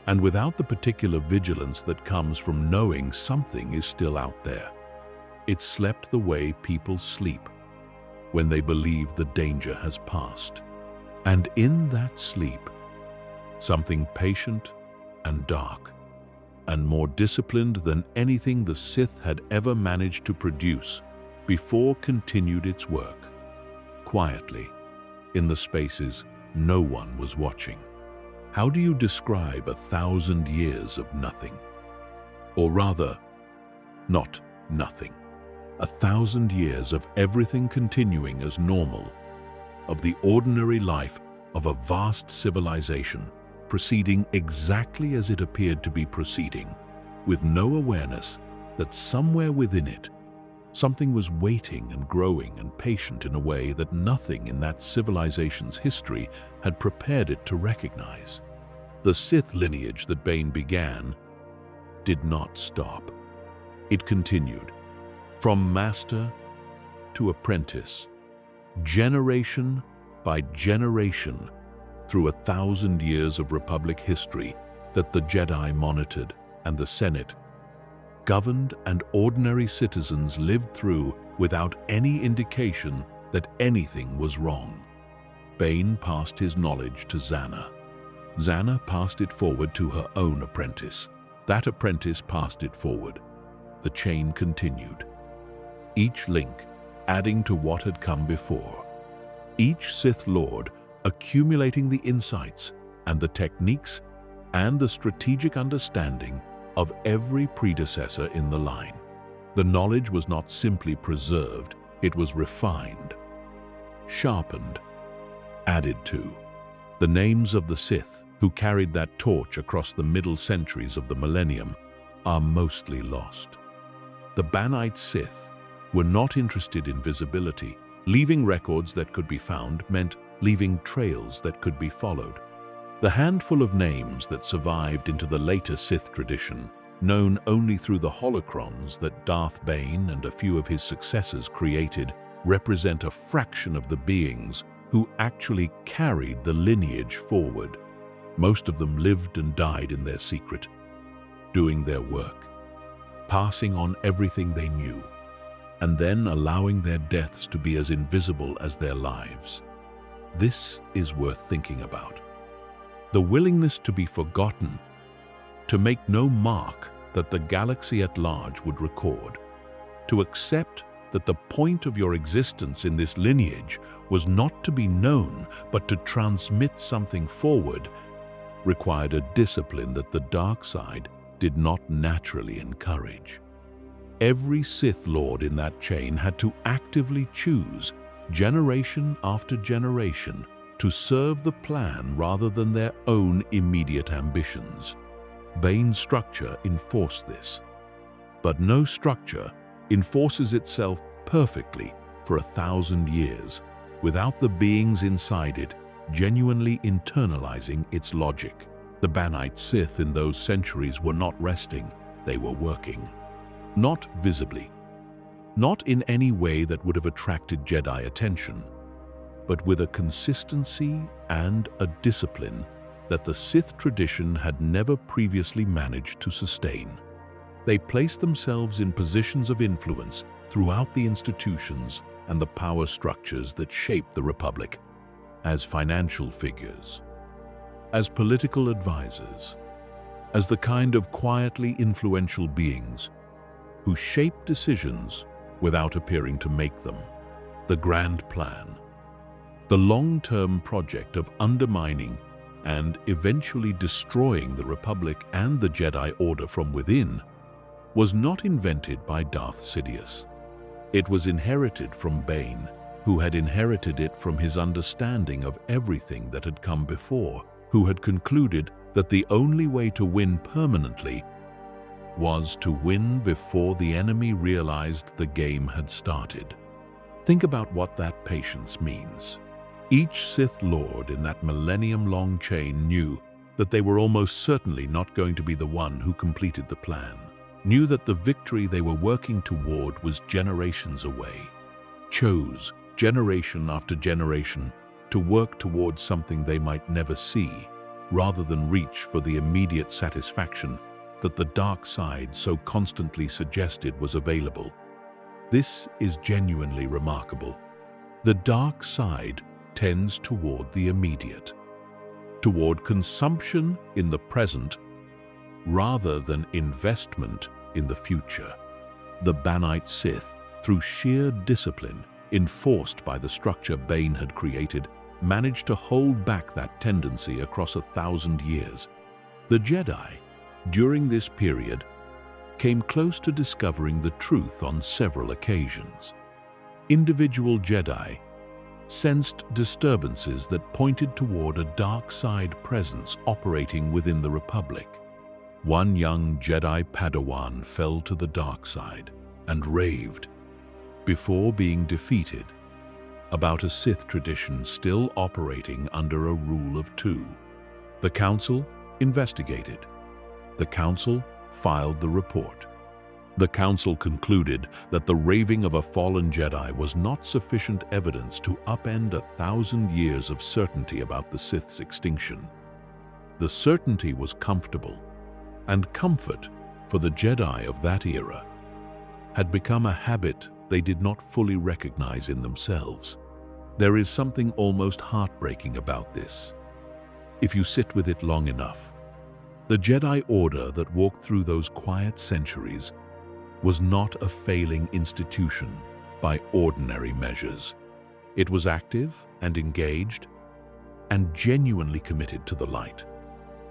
and without the particular vigilance that comes from knowing something is still out there. It slept the way people sleep when they believe the danger has passed. And in that sleep, something patient and dark, and more disciplined than anything the Sith had ever managed to produce before, continued its work, quietly, in the spaces no one was watching. How do you describe 1,000 years of nothing? Or rather, not nothing. 1,000 years of everything continuing as normal, of the ordinary life of a vast civilization proceeding exactly as it appeared to be proceeding, with no awareness that somewhere within it, something was waiting and growing and patient in a way that nothing in that civilization's history had prepared it to recognize. The Sith lineage that Bane began did not stop. It continued, from master to apprentice, generation by generation, through 1,000 years of Republic history that the Jedi monitored and the Senate governed and ordinary citizens lived through without any indication that anything was wrong. Bane passed his knowledge to Zannah. Zannah passed it forward to her own apprentice. That apprentice passed it forward. The chain continued, each link adding to what had come before. Each Sith Lord accumulating the insights and the techniques and the strategic understanding of every predecessor in the line. The knowledge was not simply preserved, it was refined, sharpened, added to. The names of the Sith who carried that torch across the middle centuries of the millennium are mostly lost. The Banite Sith were not interested in visibility. Leaving records that could be found meant leaving trails that could be followed. The handful of names that survived into the later Sith tradition, known only through the holocrons that Darth Bane and a few of his successors created, represent a fraction of the beings who actually carried the lineage forward. Most of them lived and died in their secret, doing their work, passing on everything they knew, and then allowing their deaths to be as invisible as their lives. This is worth thinking about. The willingness to be forgotten, to make no mark that the galaxy at large would record, to accept that the point of your existence in this lineage was not to be known, but to transmit something forward, required a discipline that the dark side did not naturally encourage. Every Sith Lord in that chain had to actively choose, generation after generation, to serve the plan rather than their own immediate ambitions. Bane's structure enforced this. But no structure enforces itself perfectly for 1,000 years without the beings inside it genuinely internalizing its logic. The Banite Sith in those centuries were not resting, they were working. Not visibly, not in any way that would have attracted Jedi attention, but with a consistency and a discipline that the Sith tradition had never previously managed to sustain. They placed themselves in positions of influence throughout the institutions and the power structures that shaped the Republic, as financial figures, as political advisors, as the kind of quietly influential beings who shape decisions without appearing to make them. The grand plan, the long-term project of undermining and eventually destroying the Republic and the Jedi Order from within, was not invented by Darth Sidious. It was inherited from Bane, who had inherited it from his understanding of everything that had come before, who had concluded that the only way to win permanently was to win before the enemy realized the game had started. Think about what that patience means. Each Sith Lord in that millennium-long chain knew that they were almost certainly not going to be the one who completed the plan, knew that the victory they were working toward was generations away, chose, generation after generation, to work towards something they might never see, rather than reach for the immediate satisfaction that the dark side so constantly suggested was available. This is genuinely remarkable. The dark side tends toward the immediate, toward consumption in the present rather than investment in the future. The Banite Sith, through sheer discipline enforced by the structure Bane had created, managed to hold back that tendency across 1,000 years. The Jedi, during this period, came close to discovering the truth on several occasions. Individual Jedi sensed disturbances that pointed toward a dark side presence operating within the Republic. One young Jedi Padawan fell to the dark side and raved, before being defeated, about a Sith tradition still operating under a rule of two. The Council investigated. The Council filed the report. The Council concluded that the raving of a fallen Jedi was not sufficient evidence to upend 1,000 years of certainty about the Sith's extinction. The certainty was comfortable, and comfort for the Jedi of that era had become a habit they did not fully recognize in themselves. There is something almost heartbreaking about this, if you sit with it long enough. The Jedi Order that walked through those quiet centuries was not a failing institution by ordinary measures. It was active and engaged and genuinely committed to the light.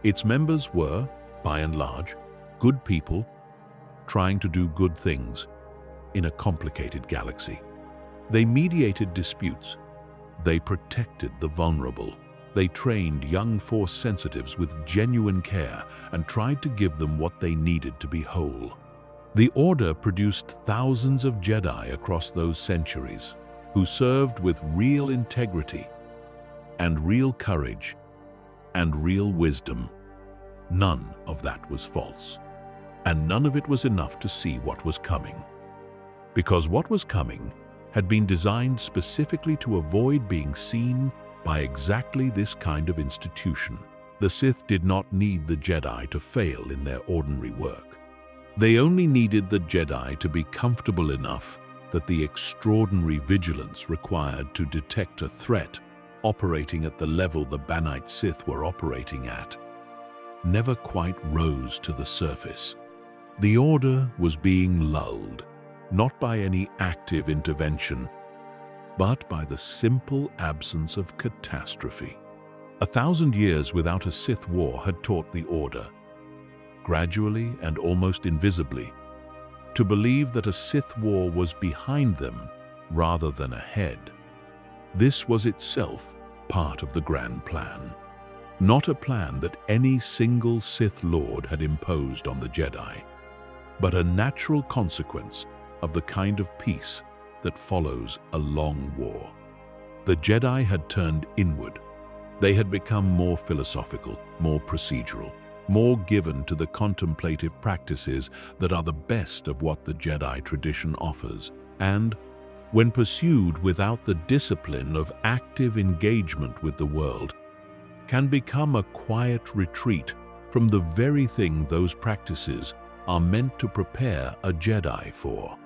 Its members were, by and large, good people trying to do good things in a complicated galaxy. They mediated disputes. They protected the vulnerable. They trained young Force sensitives with genuine care and tried to give them what they needed to be whole. The Order produced thousands of Jedi across those centuries who served with real integrity and real courage and real wisdom. None of that was false, and none of it was enough to see what was coming. Because what was coming had been designed specifically to avoid being seen by exactly this kind of institution. The Sith did not need the Jedi to fail in their ordinary work. They only needed the Jedi to be comfortable enough that the extraordinary vigilance required to detect a threat operating at the level the Banite Sith were operating at never quite rose to the surface. The Order was being lulled, not by any active intervention, but by the simple absence of catastrophe. 1,000 years without a Sith war had taught the Order, gradually and almost invisibly, to believe that a Sith war was behind them rather than ahead. This was itself part of the grand plan, not a plan that any single Sith Lord had imposed on the Jedi, but a natural consequence of the kind of peace that follows a long war. The Jedi had turned inward. They had become more philosophical, more procedural, more given to the contemplative practices that are the best of what the Jedi tradition offers, and, when pursued without the discipline of active engagement with the world, can become a quiet retreat from the very thing those practices are meant to prepare a Jedi for.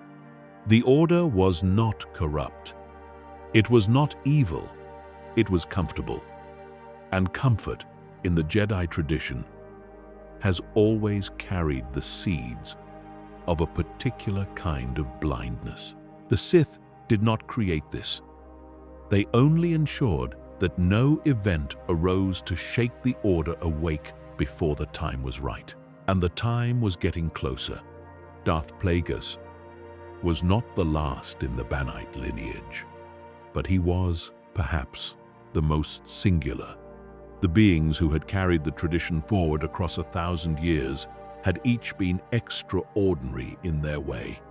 The Order was not corrupt. It was not evil. It was comfortable. And comfort, in the Jedi tradition, has always carried the seeds of a particular kind of blindness. The Sith did not create this. They only ensured that no event arose to shake the Order awake before the time was right. And the time was getting closer. Darth Plagueis was not the last in the Banite lineage, but he was, perhaps, the most singular. The beings who had carried the tradition forward across 1,000 years had each been extraordinary in their way,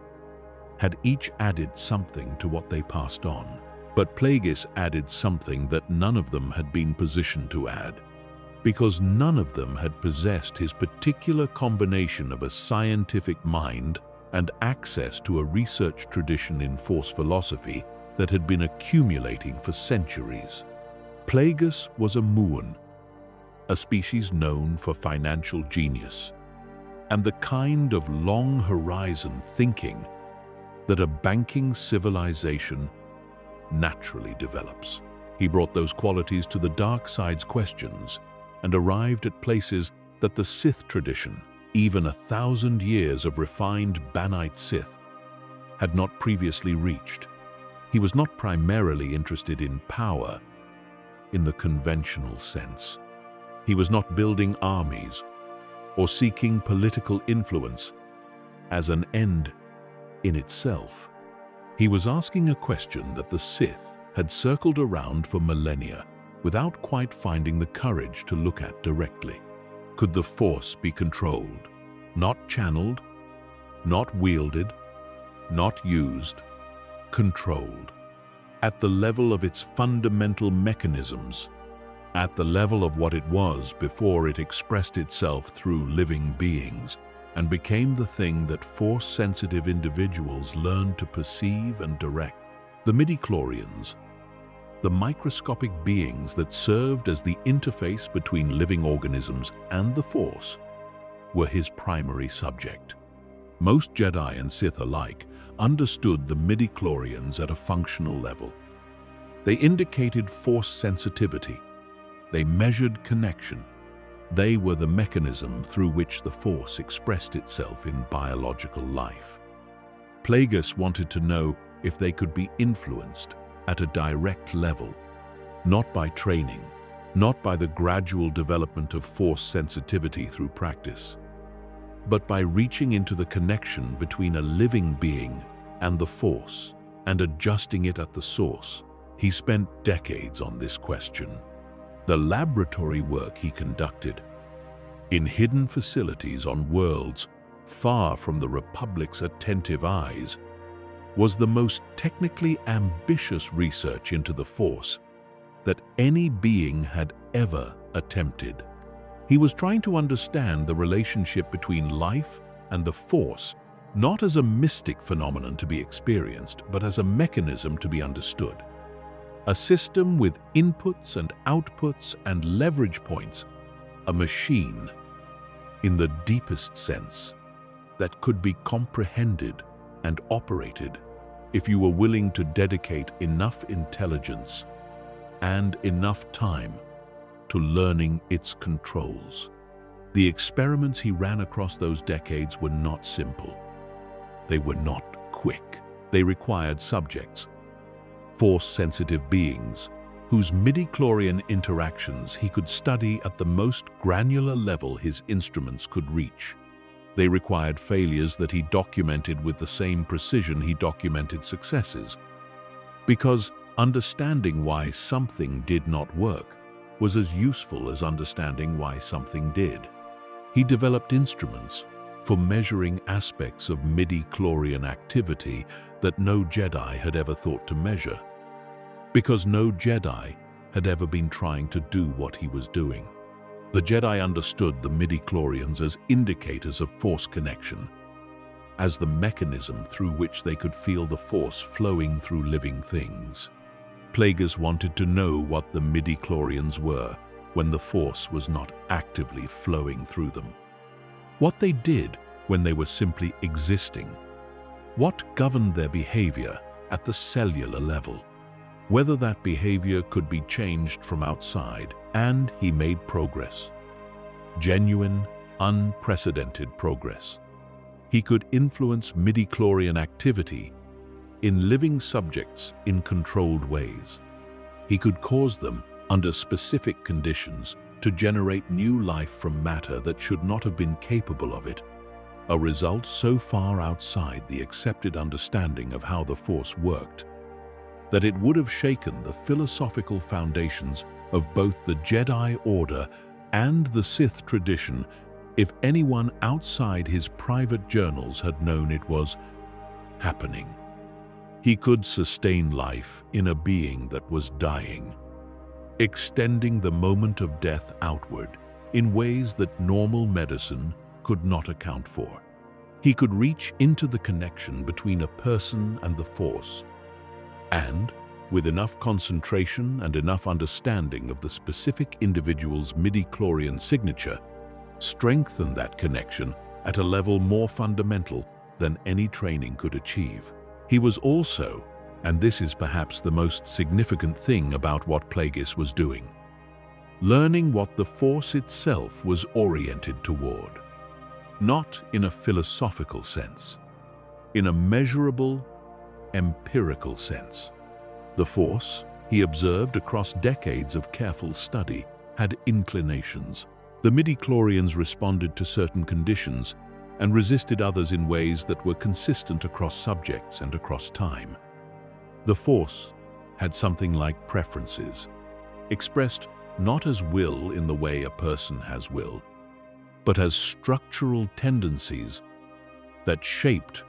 had each added something to what they passed on. But Plagueis added something that none of them had been positioned to add, because none of them had possessed his particular combination of a scientific mind and access to a research tradition in Force philosophy that had been accumulating for centuries. Plagueis was a Muun, a species known for financial genius, and the kind of long-horizon thinking that a banking civilization naturally develops. He brought those qualities to the dark side's questions and arrived at places that the Sith tradition, even 1,000 years of refined Banite Sith, had not previously reached. He was not primarily interested in power in the conventional sense. He was not building armies or seeking political influence as an end in itself. He was asking a question that the Sith had circled around for millennia without quite finding the courage to look at directly. Could the Force be controlled, not channeled, not wielded, not used, controlled, at the level of its fundamental mechanisms, at the level of what it was before it expressed itself through living beings and became the thing that Force-sensitive individuals learned to perceive and direct? The midi-chlorians, the microscopic beings that served as the interface between living organisms and the Force, were his primary subject. Most Jedi and Sith alike understood the midi-chlorians at a functional level. They indicated Force sensitivity. They measured connection. They were the mechanism through which the Force expressed itself in biological life. Plagueis wanted to know if they could be influenced at a direct level, not by training, not by the gradual development of Force sensitivity through practice, but by reaching into the connection between a living being and the Force and adjusting it at the source. He spent decades on this question. The laboratory work he conducted in hidden facilities on worlds far from the Republic's attentive eyes was the most technically ambitious research into the Force that any being had ever attempted. He was trying to understand the relationship between life and the Force, not as a mystic phenomenon to be experienced, but as a mechanism to be understood. A system with inputs and outputs and leverage points, a machine, in the deepest sense, that could be comprehended and operated if you were willing to dedicate enough intelligence and enough time to learning its controls. The experiments he ran across those decades were not simple. They were not quick. They required subjects, Force-sensitive beings, whose midi-chlorian interactions he could study at the most granular level his instruments could reach. They required failures that he documented with the same precision he documented successes, because understanding why something did not work was as useful as understanding why something did. He developed instruments for measuring aspects of midi-chlorian activity that no Jedi had ever thought to measure, because no Jedi had ever been trying to do what he was doing. The Jedi understood the midi-chlorians as indicators of Force connection, as the mechanism through which they could feel the Force flowing through living things. Plagueis wanted to know what the midi-chlorians were when the Force was not actively flowing through them. What they did when they were simply existing. What governed their behavior at the cellular level. Whether that behavior could be changed from outside, and he made progress. Genuine, unprecedented progress. He could influence midi-chlorian activity in living subjects in controlled ways. He could cause them, under specific conditions, to generate new life from matter that should not have been capable of it, a result so far outside the accepted understanding of how the Force worked, that it would have shaken the philosophical foundations of both the Jedi Order and the Sith tradition if anyone outside his private journals had known it was happening. He could sustain life in a being that was dying, extending the moment of death outward in ways that normal medicine could not account for. He could reach into the connection between a person and the Force, and, with enough concentration and enough understanding of the specific individual's midi-chlorian signature, strengthen that connection at a level more fundamental than any training could achieve. He was also, and this is perhaps the most significant thing about what Plagueis was doing, learning what the Force itself was oriented toward. Not in a philosophical sense, in a measurable, empirical sense. The Force, he observed across decades of careful study, had inclinations. The midi-chlorians responded to certain conditions and resisted others in ways that were consistent across subjects and across time. The Force had something like preferences, expressed not as will in the way a person has will, but as structural tendencies that shaped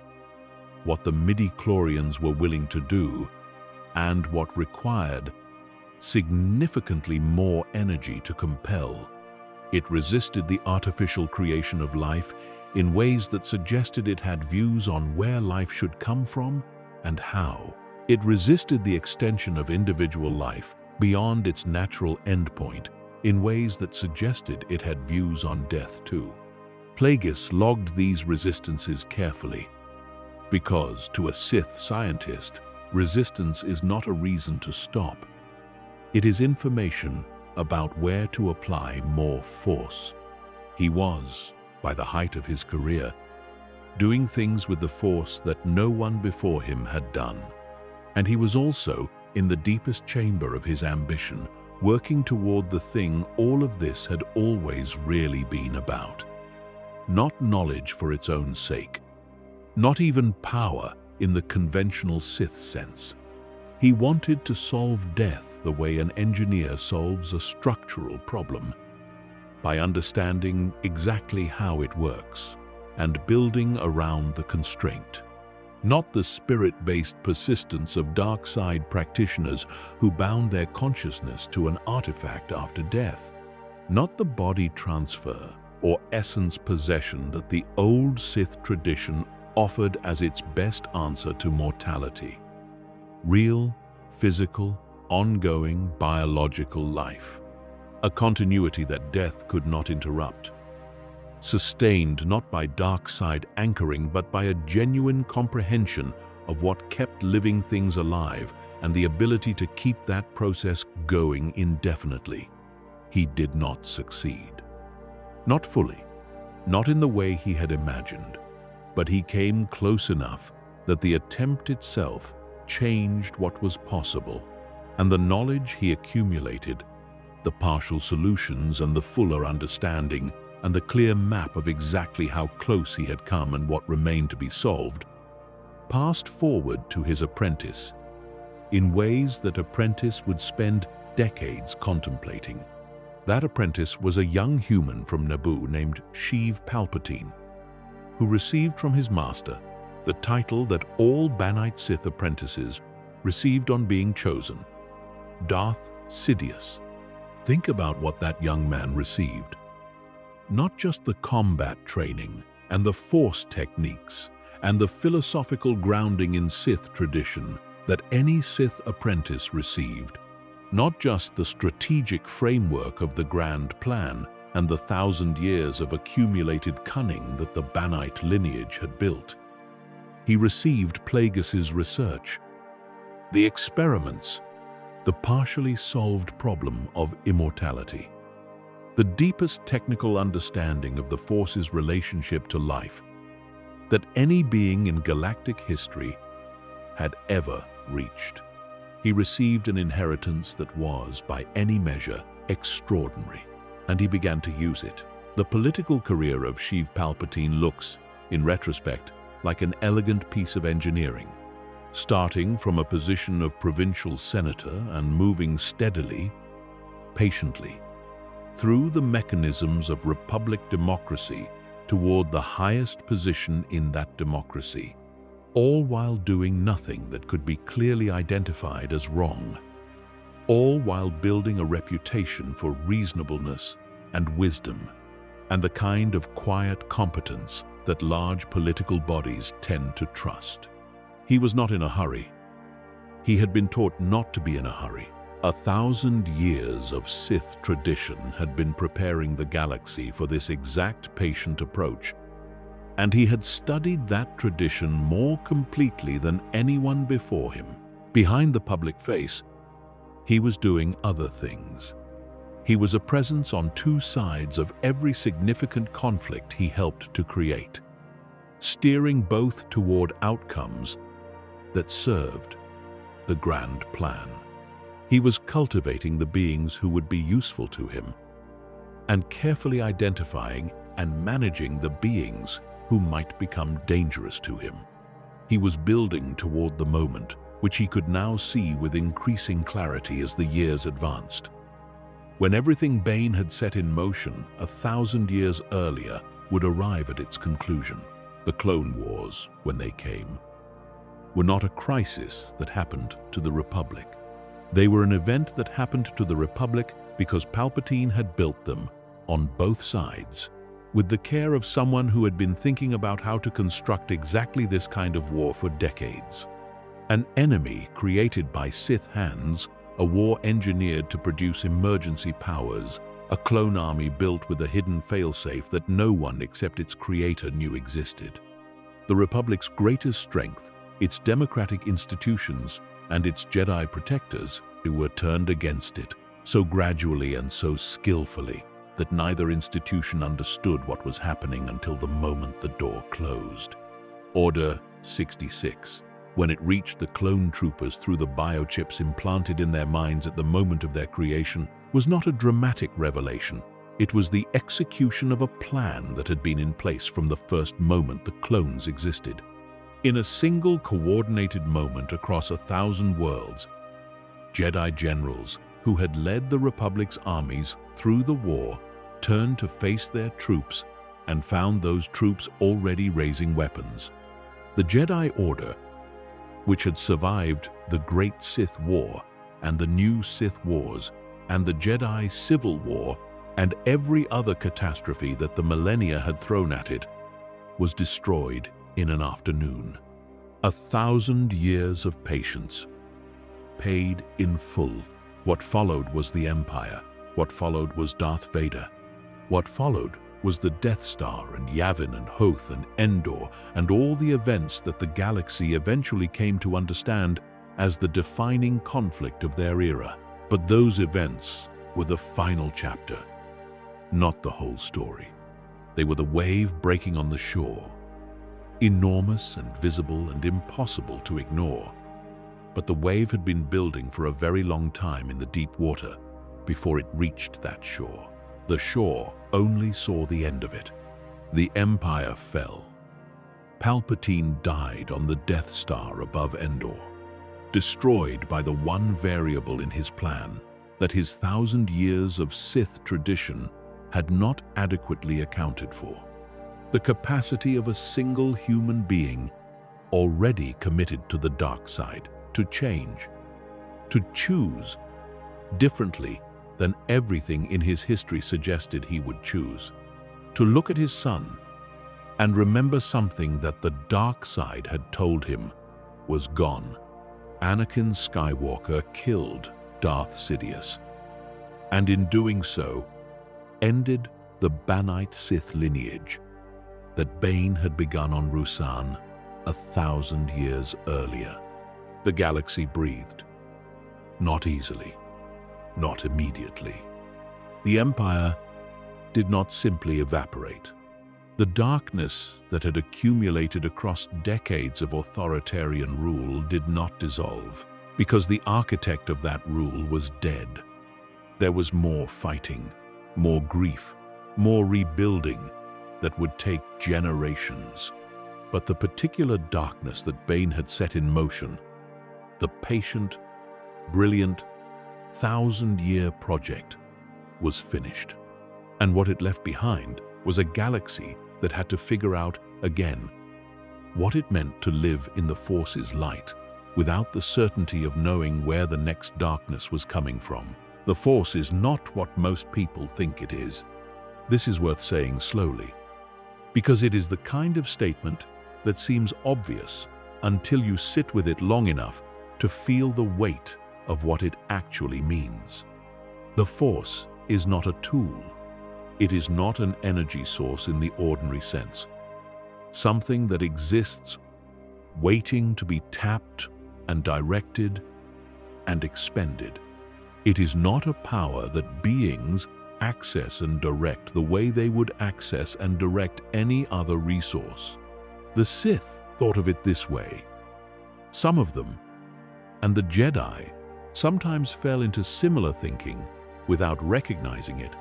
what the midi-chlorians were willing to do and what required significantly more energy to compel. It resisted the artificial creation of life in ways that suggested it had views on where life should come from and how. It resisted the extension of individual life beyond its natural endpoint in ways that suggested it had views on death too. Plagueis logged these resistances carefully, because to a Sith scientist, resistance is not a reason to stop. It is information about where to apply more force. He was, by the height of his career, doing things with the Force that no one before him had done. And he was also, in the deepest chamber of his ambition, working toward the thing all of this had always really been about. Not knowledge for its own sake, not even power in the conventional Sith sense. He wanted to solve death the way an engineer solves a structural problem, by understanding exactly how it works and building around the constraint. Not the spirit-based persistence of dark side practitioners who bound their consciousness to an artifact after death. Not the body transfer or essence possession that the old Sith tradition offered as its best answer to mortality. Real, physical, ongoing biological life. A continuity that death could not interrupt. Sustained not by dark side anchoring but by a genuine comprehension of what kept living things alive and the ability to keep that process going indefinitely. He did not succeed. Not fully, not in the way he had imagined, but he came close enough that the attempt itself changed what was possible, and the knowledge he accumulated, the partial solutions and the fuller understanding, and the clear map of exactly how close he had come and what remained to be solved, passed forward to his apprentice in ways that apprentice would spend decades contemplating. That apprentice was a young human from Naboo named Sheev Palpatine, who received from his master the title that all Banite Sith apprentices received on being chosen, Darth Sidious. Think about what that young man received. Not just the combat training and the Force techniques and the philosophical grounding in Sith tradition that any Sith apprentice received, not just the strategic framework of the grand plan and the 1,000 years of accumulated cunning that the Banite lineage had built. He received Plagueis's research, the experiments, the partially solved problem of immortality, the deepest technical understanding of the Force's relationship to life that any being in galactic history had ever reached. He received an inheritance that was, by any measure, extraordinary, and he began to use it. The political career of Sheev Palpatine looks, in retrospect, like an elegant piece of engineering, starting from a position of provincial senator and moving steadily, patiently, through the mechanisms of republic democracy toward the highest position in that democracy, all while doing nothing that could be clearly identified as wrong, all while building a reputation for reasonableness and wisdom, and the kind of quiet competence that large political bodies tend to trust. He was not in a hurry. He had been taught not to be in a hurry. 1,000 years of Sith tradition had been preparing the galaxy for this exact patient approach, and he had studied that tradition more completely than anyone before him. Behind the public face, he was doing other things. He was a presence on two sides of every significant conflict he helped to create, steering both toward outcomes that served the grand plan. He was cultivating the beings who would be useful to him, and carefully identifying and managing the beings who might become dangerous to him. He was building toward the moment, which he could now see with increasing clarity as the years advanced. When everything Bane had set in motion 1,000 years earlier would arrive at its conclusion. The Clone Wars, when they came, were not a crisis that happened to the Republic. They were an event that happened to the Republic because Palpatine had built them on both sides, with the care of someone who had been thinking about how to construct exactly this kind of war for decades. An enemy created by Sith hands, a war engineered to produce emergency powers, a clone army built with a hidden failsafe that no one except its creator knew existed. The Republic's greatest strength, its democratic institutions, and its Jedi protectors were turned against it, so gradually and so skillfully that neither institution understood what was happening until the moment the door closed. Order 66. When it reached the clone troopers through the biochips implanted in their minds at the moment of their creation, was not a dramatic revelation. It was the execution of a plan that had been in place from the first moment the clones existed. In a single coordinated moment across 1,000 worlds, Jedi generals who had led the Republic's armies through the war turned to face their troops and found those troops already raising weapons. The Jedi Order, which had survived the Great Sith War and the New Sith Wars and the Jedi Civil War and every other catastrophe that the millennia had thrown at it, was destroyed in an afternoon. 1,000 years of patience, paid in full. What followed was the Empire. What followed was Darth Vader. What followed was the Death Star and Yavin and Hoth and Endor and all the events that the galaxy eventually came to understand as the defining conflict of their era. But those events were the final chapter, not the whole story. They were the wave breaking on the shore, enormous and visible and impossible to ignore. But the wave had been building for a very long time in the deep water before it reached that shore. The shore only saw the end of it. The Empire fell. Palpatine died on the Death Star above Endor, destroyed by the one variable in his plan that his 1,000 years of Sith tradition had not adequately accounted for. The capacity of a single human being already committed to the dark side to change, to choose differently than everything in his history suggested he would choose, to look at his son and remember something that the dark side had told him was gone. Anakin Skywalker killed Darth Sidious, and in doing so, ended the Banite Sith lineage that Bane had begun on Ruusan 1,000 years earlier. The galaxy breathed. Not easily, not immediately. The Empire did not simply evaporate. The darkness that had accumulated across decades of authoritarian rule did not dissolve, because the architect of that rule was dead. There was more fighting, more grief, more rebuilding that would take generations. But the particular darkness that Bane had set in motion, the patient, brilliant, 1,000-year project, was finished. And what it left behind was a galaxy that had to figure out again what it meant to live in the Force's light without the certainty of knowing where the next darkness was coming from. The Force is not what most people think it is. This is worth saying slowly, because it is the kind of statement that seems obvious until you sit with it long enough to feel the weight of what it actually means. The Force is not a tool. It is not an energy source in the ordinary sense. something that exists, waiting to be tapped and directed and expended. It is not a power that beings access and direct the way they would access and direct any other resource. The Sith thought of it this way. Some of them, and the Jedi, sometimes fell into similar thinking without recognizing it,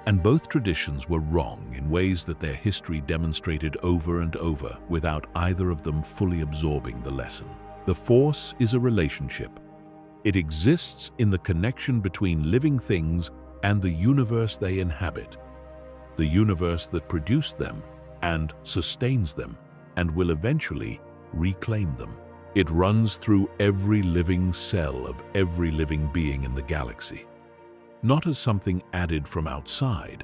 and both traditions were wrong in ways that their history demonstrated over and over without either of them fully absorbing the lesson. The Force is a relationship. It exists in the connection between living things and the universe they inhabit, the universe that produced them and sustains them and will eventually reclaim them. It runs through every living cell of every living being in the galaxy, not as something added from outside,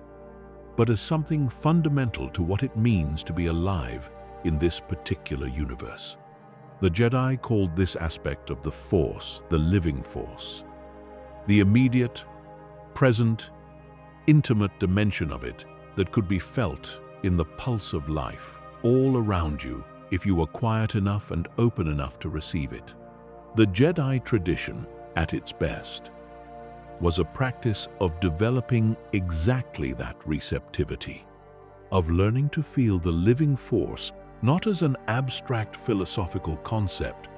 but as something fundamental to what it means to be alive in this particular universe. The Jedi called this aspect of the Force the living force, the immediate, present, intimate dimension of it that could be felt in the pulse of life all around you if you were quiet enough and open enough to receive it. The Jedi tradition, at its best, was a practice of developing exactly that receptivity, of learning to feel the living force not as an abstract philosophical concept,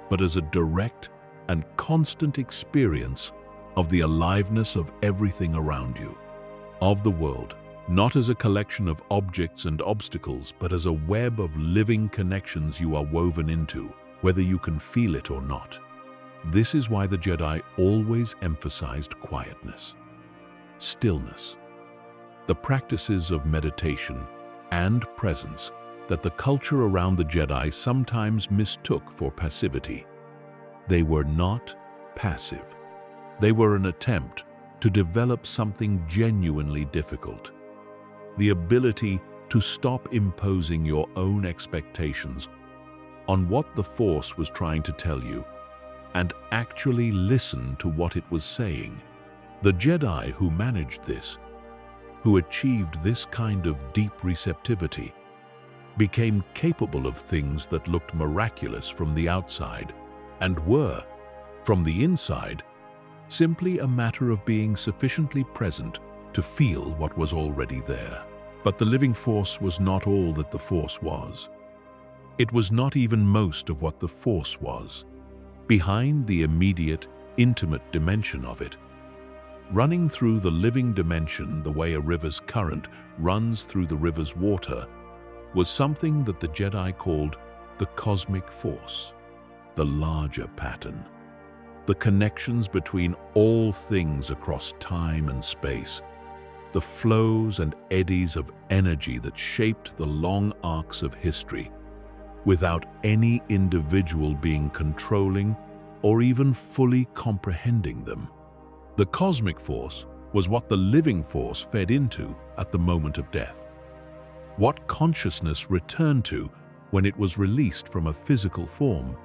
but as a direct and constant experience of the aliveness of everything around you, of the world, not as a collection of objects and obstacles, but as a web of living connections you are woven into, whether you can feel it or not. This is why the Jedi always emphasized quietness, stillness, the practices of meditation and presence that the culture around the Jedi sometimes mistook for passivity. They were not passive. They were an attempt to develop something genuinely difficult, the ability to stop imposing your own expectations on what the Force was trying to tell you and actually listen to what it was saying. The Jedi who managed this, who achieved this kind of deep receptivity, became capable of things that looked miraculous from the outside and were, from the inside, simply a matter of being sufficiently present to feel what was already there. But the living force was not all that the Force was. It was not even most of what the Force was. Behind the immediate, intimate dimension of it, running through the living dimension the way a river's current runs through the river's water, was something that the Jedi called the cosmic force, the larger pattern, the connections between all things across time and space, the flows and eddies of energy that shaped the long arcs of history, without any individual being controlling or even fully comprehending them. The cosmic force was what the living force fed into at the moment of death, what consciousness returned to when it was released from a physical form,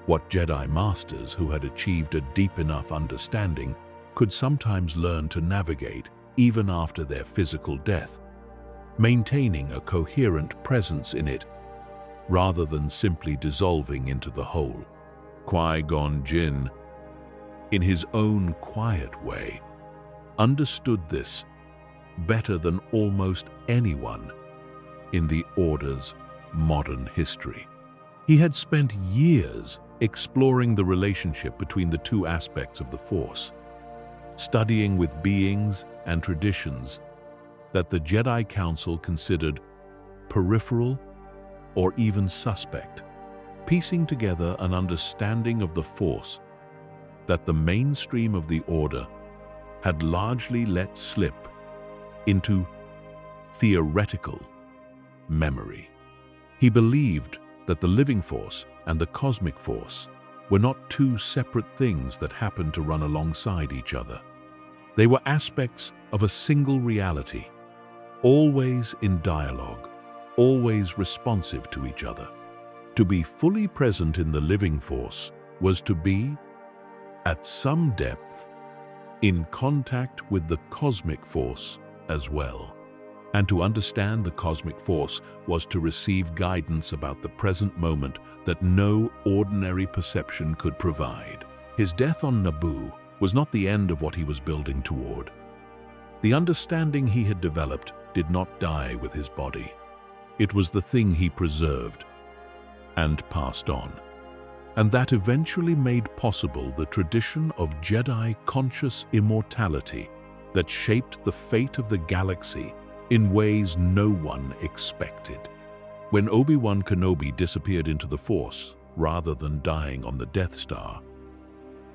what Jedi Masters who had achieved a deep enough understanding could sometimes learn to navigate even after their physical death, maintaining a coherent presence in it rather than simply dissolving into the whole. Qui-Gon Jinn, in his own quiet way, understood this better than almost anyone in the Order's modern history. He had spent years exploring the relationship between the two aspects of the Force, studying with beings and traditions that the Jedi Council considered peripheral or even suspect, piecing together an understanding of the Force that the mainstream of the Order had largely let slip into theoretical memory. He believed that the living force and the cosmic force were not two separate things that happened to run alongside each other. They were aspects of a single reality, always in dialogue, always responsive to each other. To be fully present in the living force was to be, at some depth, in contact with the cosmic force as well. And to understand the cosmic force was to receive guidance about the present moment that no ordinary perception could provide. His death on Naboo was not the end of what he was building toward. The understanding he had developed did not die with his body. It was the thing he preserved and passed on. And that eventually made possible the tradition of Jedi conscious immortality that shaped the fate of the galaxy in ways no one expected. When Obi-Wan Kenobi disappeared into the Force, rather than dying on the Death Star,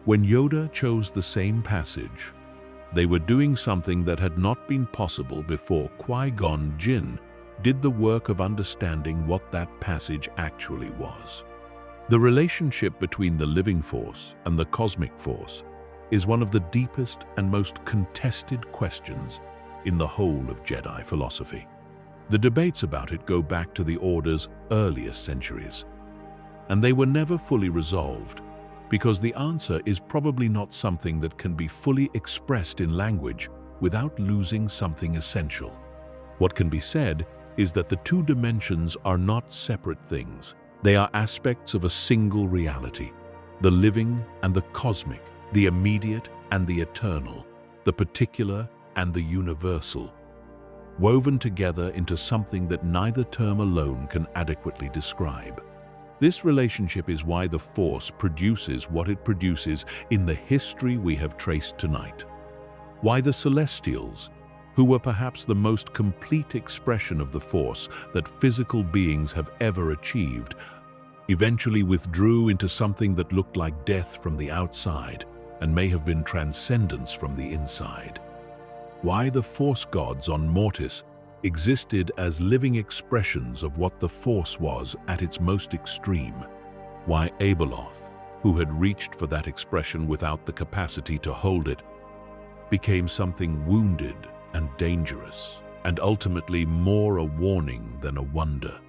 when Yoda chose the same passage, they were doing something that had not been possible before Qui-Gon Jinn did the work of understanding what that passage actually was. The relationship between the living force and the cosmic force is one of the deepest and most contested questions in the whole of Jedi philosophy. The debates about it go back to the Order's earliest centuries, and they were never fully resolved because the answer is probably not something that can be fully expressed in language without losing something essential. What can be said is that the two dimensions are not separate things. They are aspects of a single reality, the living and the cosmic, the immediate and the eternal, the particular and the universal, woven together into something that neither term alone can adequately describe. This relationship is why the Force produces what it produces in the history we have traced tonight. Why the Celestials, who were perhaps the most complete expression of the Force that physical beings have ever achieved, eventually withdrew into something that looked like death from the outside and may have been transcendence from the inside. Why the Force gods on Mortis existed as living expressions of what the Force was at its most extreme. Why Abeloth, who had reached for that expression without the capacity to hold it, became something wounded and dangerous, and ultimately more a warning than a wonder.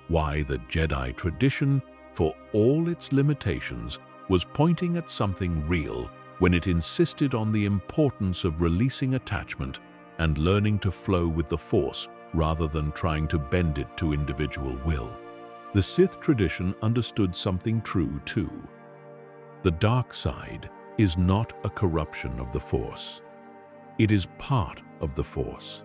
Why the Jedi tradition, for all its limitations, was pointing at something real when it insisted on the importance of releasing attachment and learning to flow with the Force rather than trying to bend it to individual will. The Sith tradition understood something true too. The dark side is not a corruption of the Force. It is part of the Force.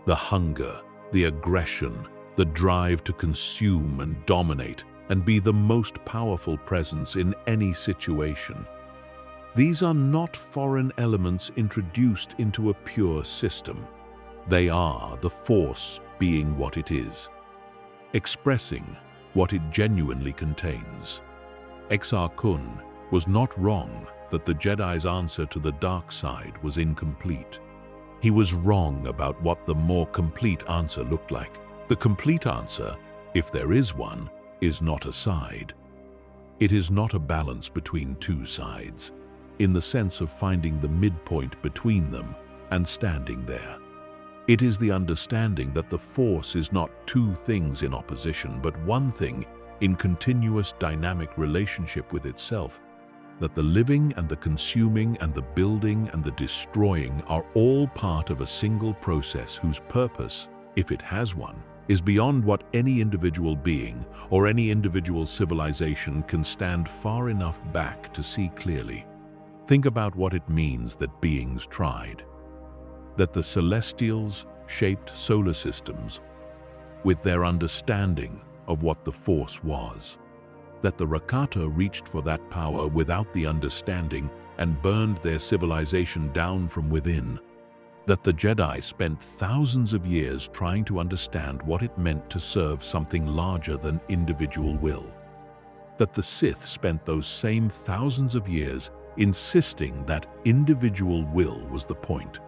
The hunger, the aggression, the drive to consume and dominate and be the most powerful presence in any situation. These are not foreign elements introduced into a pure system. They are the Force being what it is, expressing what it genuinely contains. Exar Kun was not wrong that the Jedi's answer to the dark side was incomplete. He was wrong about what the more complete answer looked like. The complete answer, if there is one, is not a side. It is not a balance between two sides, in the sense of finding the midpoint between them and standing there. It is the understanding that the Force is not two things in opposition, but one thing in continuous dynamic relationship with itself, that the living and the consuming and the building and the destroying are all part of a single process whose purpose, if it has one, is beyond what any individual being or any individual civilization can stand far enough back to see clearly. Think about what it means that beings tried, that the Celestials shaped solar systems with their understanding of what the Force was, that the Rakata reached for that power without the understanding and burned their civilization down from within, that the Jedi spent thousands of years trying to understand what it meant to serve something larger than individual will, that the Sith spent those same thousands of years insisting that individual will was the point,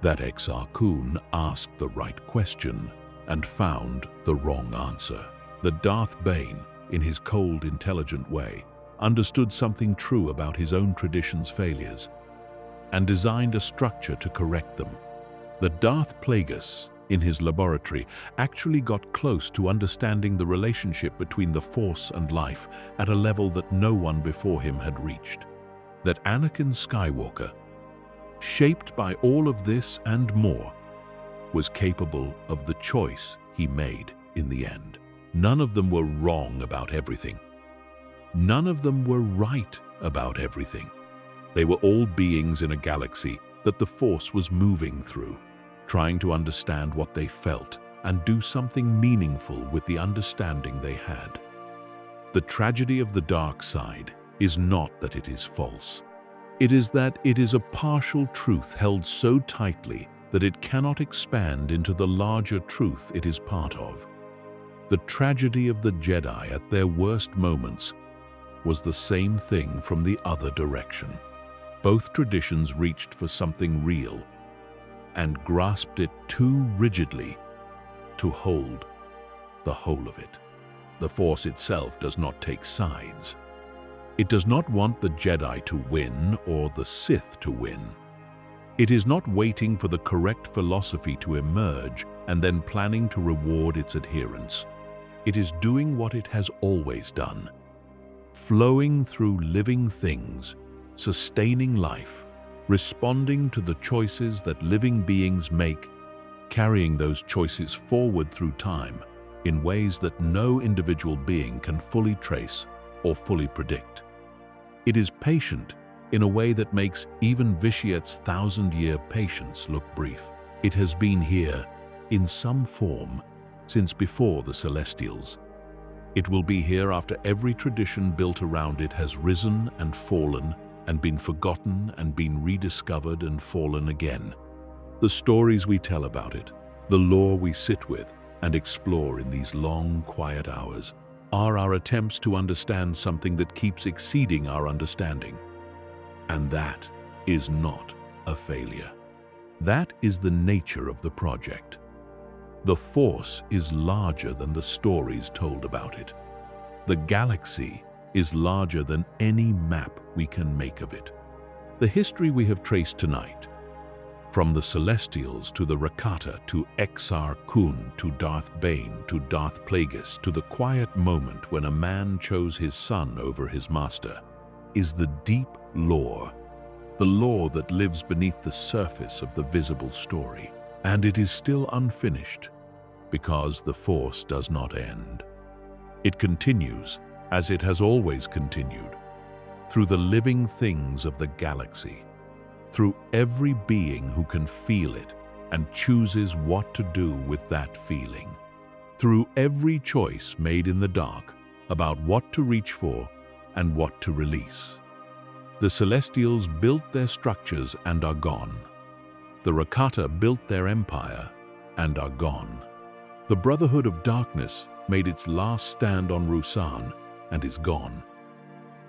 that Exar Kun asked the right question and found the wrong answer, that Darth Bane, in his cold, intelligent way, understood something true about his own tradition's failures and designed a structure to correct them, that Darth Plagueis, in his laboratory, actually got close to understanding the relationship between the Force and life at a level that no one before him had reached, that Anakin Skywalker, shaped by all of this and more, was capable of the choice he made in the end. None of them were wrong about everything. None of them were right about everything. They were all beings in a galaxy that the Force was moving through, trying to understand what they felt and do something meaningful with the understanding they had. The tragedy of the dark side is not that it is false. It is that it is a partial truth held so tightly that it cannot expand into the larger truth it is part of. The tragedy of the Jedi at their worst moments was the same thing from the other direction. Both traditions reached for something real and grasped it too rigidly to hold the whole of it. The Force itself does not take sides. It does not want the Jedi to win or the Sith to win. It is not waiting for the correct philosophy to emerge and then planning to reward its adherents. It is doing what it has always done, flowing through living things, sustaining life, responding to the choices that living beings make, carrying those choices forward through time in ways that no individual being can fully trace or fully predict. It is patient in a way that makes even Vitiate's 1,000-year patience look brief. It has been here, in some form, since before the Celestials. It will be here after every tradition built around it has risen and fallen and been forgotten and been rediscovered and fallen again. The stories we tell about it, the lore we sit with and explore in these long, quiet hours, are our attempts to understand something that keeps exceeding our understanding. And that is not a failure. That is the nature of the project. The Force is larger than the stories told about it. The galaxy is larger than any map we can make of it. The history we have traced tonight, from the Celestials to the Rakata to Exar Kun to Darth Bane to Darth Plagueis to the quiet moment when a man chose his son over his master, is the deep lore, the lore that lives beneath the surface of the visible story. And it is still unfinished because the Force does not end. It continues, as it has always continued, through the living things of the galaxy, through every being who can feel it and chooses what to do with that feeling, through every choice made in the dark about what to reach for and what to release. The Celestials built their structures and are gone. The Rakata built their empire and are gone. The Brotherhood of Darkness made its last stand on Ruusan and is gone.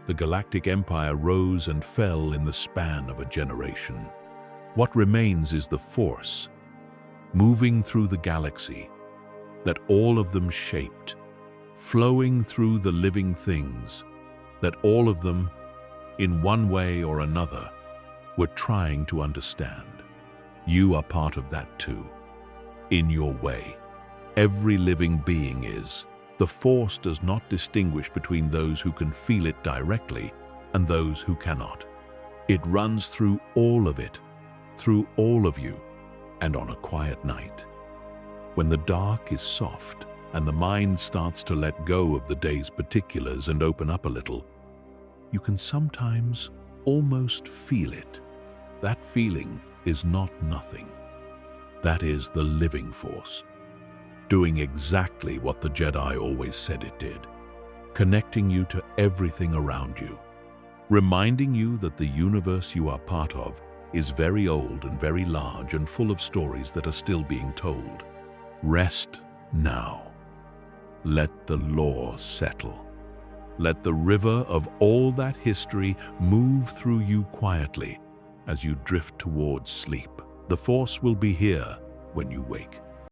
The Galactic Empire rose and fell in the span of a generation. What remains is the Force, moving through the galaxy, that all of them shaped, flowing through the living things, that all of them, in one way or another, were trying to understand. You are part of that too, in your way. Every living being is. The Force does not distinguish between those who can feel it directly and those who cannot. It runs through all of it, through all of you, and on a quiet night, when the dark is soft and the mind starts to let go of the day's particulars and open up a little, you can sometimes almost feel it. That feeling is not nothing. That is the living Force, doing exactly what the Jedi always said it did, connecting you to everything around you, reminding you that the universe you are part of is very old and very large and full of stories that are still being told. Rest now. Let the lore settle. Let the river of all that history move through you quietly as you drift towards sleep. The Force will be here when you wake.